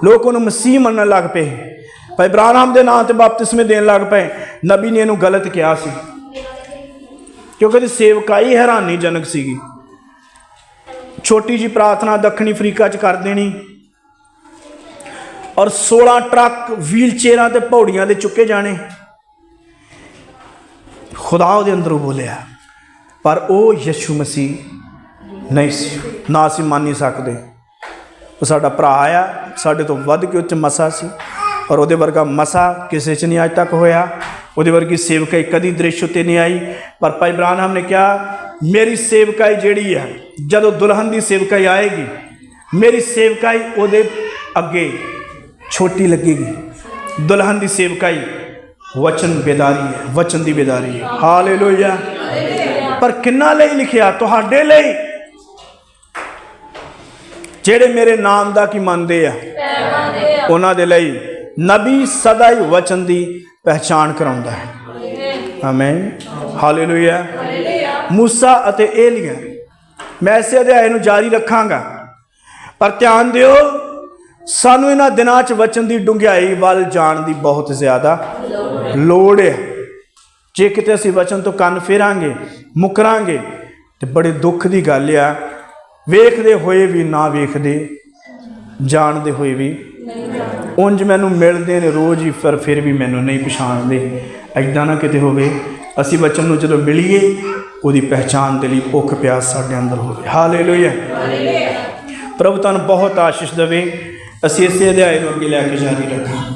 ਲੋਕ ਉਹਨੂੰ ਮਸੀਹ ਮੰਨਣ ਲੱਗ ਪਏ। ਭਾਈ ਬ੍ਰਾਨਹਮ ਦੇ ਨਾਂ ਤੇ ਬਪਤਿਸਮੇ ਦੇਣ ਲੱਗ ਪਏ। ਨਬੀ ਨੇ ਇਹਨੂੰ ਗਲਤ ਕਿਹਾ ਸੀ ਕਿਉਂਕਿ ਉਹਦੀ ਸੇਵਕਾ ਹੀ ਹੈਰਾਨੀਜਨਕ ਸੀਗੀ। ਛੋਟੀ ਜੀ ਪ੍ਰਾਰਥਨਾ ਦੱਖਣੀ ਅਫਰੀਕਾ 'ਚ ਕਰ ਦੇਣੀ ਔਰ 16 ਟਰੱਕ ਵੀਲ ਚੇਅਰਾਂ ਤੇ ਪੌੜੀਆਂ ਦੇ ਚੁੱਕੇ ਜਾਣੇ। ਖੁਦਾ ਉਹਦੇ ਅੰਦਰੋਂ ਬੋਲਿਆ, ਪਰ ਉਹ ਯਿਸੂ ਮਸੀਹ ਨਹੀਂ ਸੀ, ਨਾ ਅਸੀਂ ਮੰਨ ਨਹੀਂ ਸਕਦੇ। ਉਹ ਸਾਡਾ ਭਰਾ ਆ, ਸਾਡੇ ਤੋਂ ਵੱਧ ਕੇ ਉੱਚ ਮਸਾ ਸੀ ਔਰ ਉਹਦੇ ਵਰਗਾ ਮਸਾ ਕਿਸੇ 'ਚ ਨਹੀਂ ਅੱਜ ਤੱਕ ਹੋਇਆ। ਉਹਦੇ ਵਰਗੀ ਸੇਵਕਾਈ ਕਦੀ ਦ੍ਰਿਸ਼ ਉੱਤੇ ਨਹੀਂ ਆਈ। ਪਰ ਭਾਈ ਇਬਰਾਹਿਮ ਨੇ ਕਿਹਾ, ਮੇਰੀ ਸੇਵਕਾਈ ਜਿਹੜੀ ਹੈ, ਜਦੋਂ ਦੁਲਹਨ ਦੀ ਸੇਵਕਾਈ ਆਏਗੀ, ਮੇਰੀ ਸੇਵਕਾਈ ਉਹਦੇ ਅੱਗੇ ਛੋਟੀ ਲੱਗੇਗੀ। ਦੁਲਹਨ ਦੀ ਸੇਵਕਾਈ ਵਚਨ ਬੇਦਾਰੀ ਹੈ, ਵਚਨ ਦੀ ਬੇਦਾਰੀ ਹੈ। ਹਾਲੇਲੂਇਆ। ਪਰ ਕਿੰਨਾ ਲਈ ਲਿਖਿਆ? ਤੁਹਾਡੇ ਲਈ, ਜਿਹੜੇ ਮੇਰੇ ਨਾਮ ਦਾ ਕੀ ਮੰਨਦੇ ਆ, ਉਹਨਾਂ ਦੇ ਲਈ। ਨਬੀ ਸਦਾ ਹੀ ਵਚਨ ਦੀ ਪਹਿਚਾਣ ਕਰਾਉਂਦਾ ਹੈ। ਆਮੀਨ। ਹਾਲੇਲੂਇਆ। ਮੂਸਾ ਅਤੇ ਏਲੀਆ, ਮੈਂ ਇਸੇ ਅਧਿਆਇ ਨੂੰ ਜਾਰੀ ਰੱਖਾਂਗਾ, ਪਰ ਧਿਆਨ ਦਿਓ, ਸਾਨੂੰ ਇਹਨਾਂ ਦਿਨਾਂ 'ਚ ਵਚਨ ਦੀ ਡੂੰਘਾਈ ਵੱਲ ਜਾਣ ਦੀ ਬਹੁਤ ਜ਼ਿਆਦਾ ਲੋੜ ਹੈ। ਜੇ ਕਿਤੇ ਅਸੀਂ ਵਚਨ ਤੋਂ ਕੰਨ ਫੇਰਾਂਗੇ, ਮੁਕਰਾਂਗੇ, ਤੇ ਬੜੇ ਦੁੱਖ ਦੀ ਗੱਲ ਆ। ਵੇਖਦੇ ਹੋਏ ਵੀ ਨਾ ਵੇਖਦੇ, ਜਾਣਦੇ ਹੋਏ ਵੀ ਉਂਝ ਮੈਨੂੰ ਮਿਲਦੇ ਨੇ ਰੋਜ਼ ਹੀ, ਪਰ ਫਿਰ ਵੀ ਮੈਨੂੰ ਨਹੀਂ ਪਛਾਣਦੇ। ਐਦਾਂ ਨਾ ਕਿਤੇ ਹੋਵੇ ਅਸੀਂ ਬੱਚਨ ਨੂੰ ਜਦੋਂ ਮਿਲੀਏ ਉਹਦੀ ਪਹਿਚਾਣ ਦੇ ਲਈ ਭੁੱਖ ਪਿਆਸ ਸਾਡੇ ਅੰਦਰ ਹੋਵੇ। ਹਾਲੇਲੂਇਆ। ਪ੍ਰਭੂ ਤੁਹਾਨੂੰ ਬਹੁਤ ਆਸ਼ੀਸ਼ ਦੇਵੇ। ਅਸੀਂ ਇਸੇ ਅਧਿਆਇ ਨੂੰ ਅੱਗੇ ਲੈ ਕੇ ਜਾਰੀ ਰੱਖਾਂ।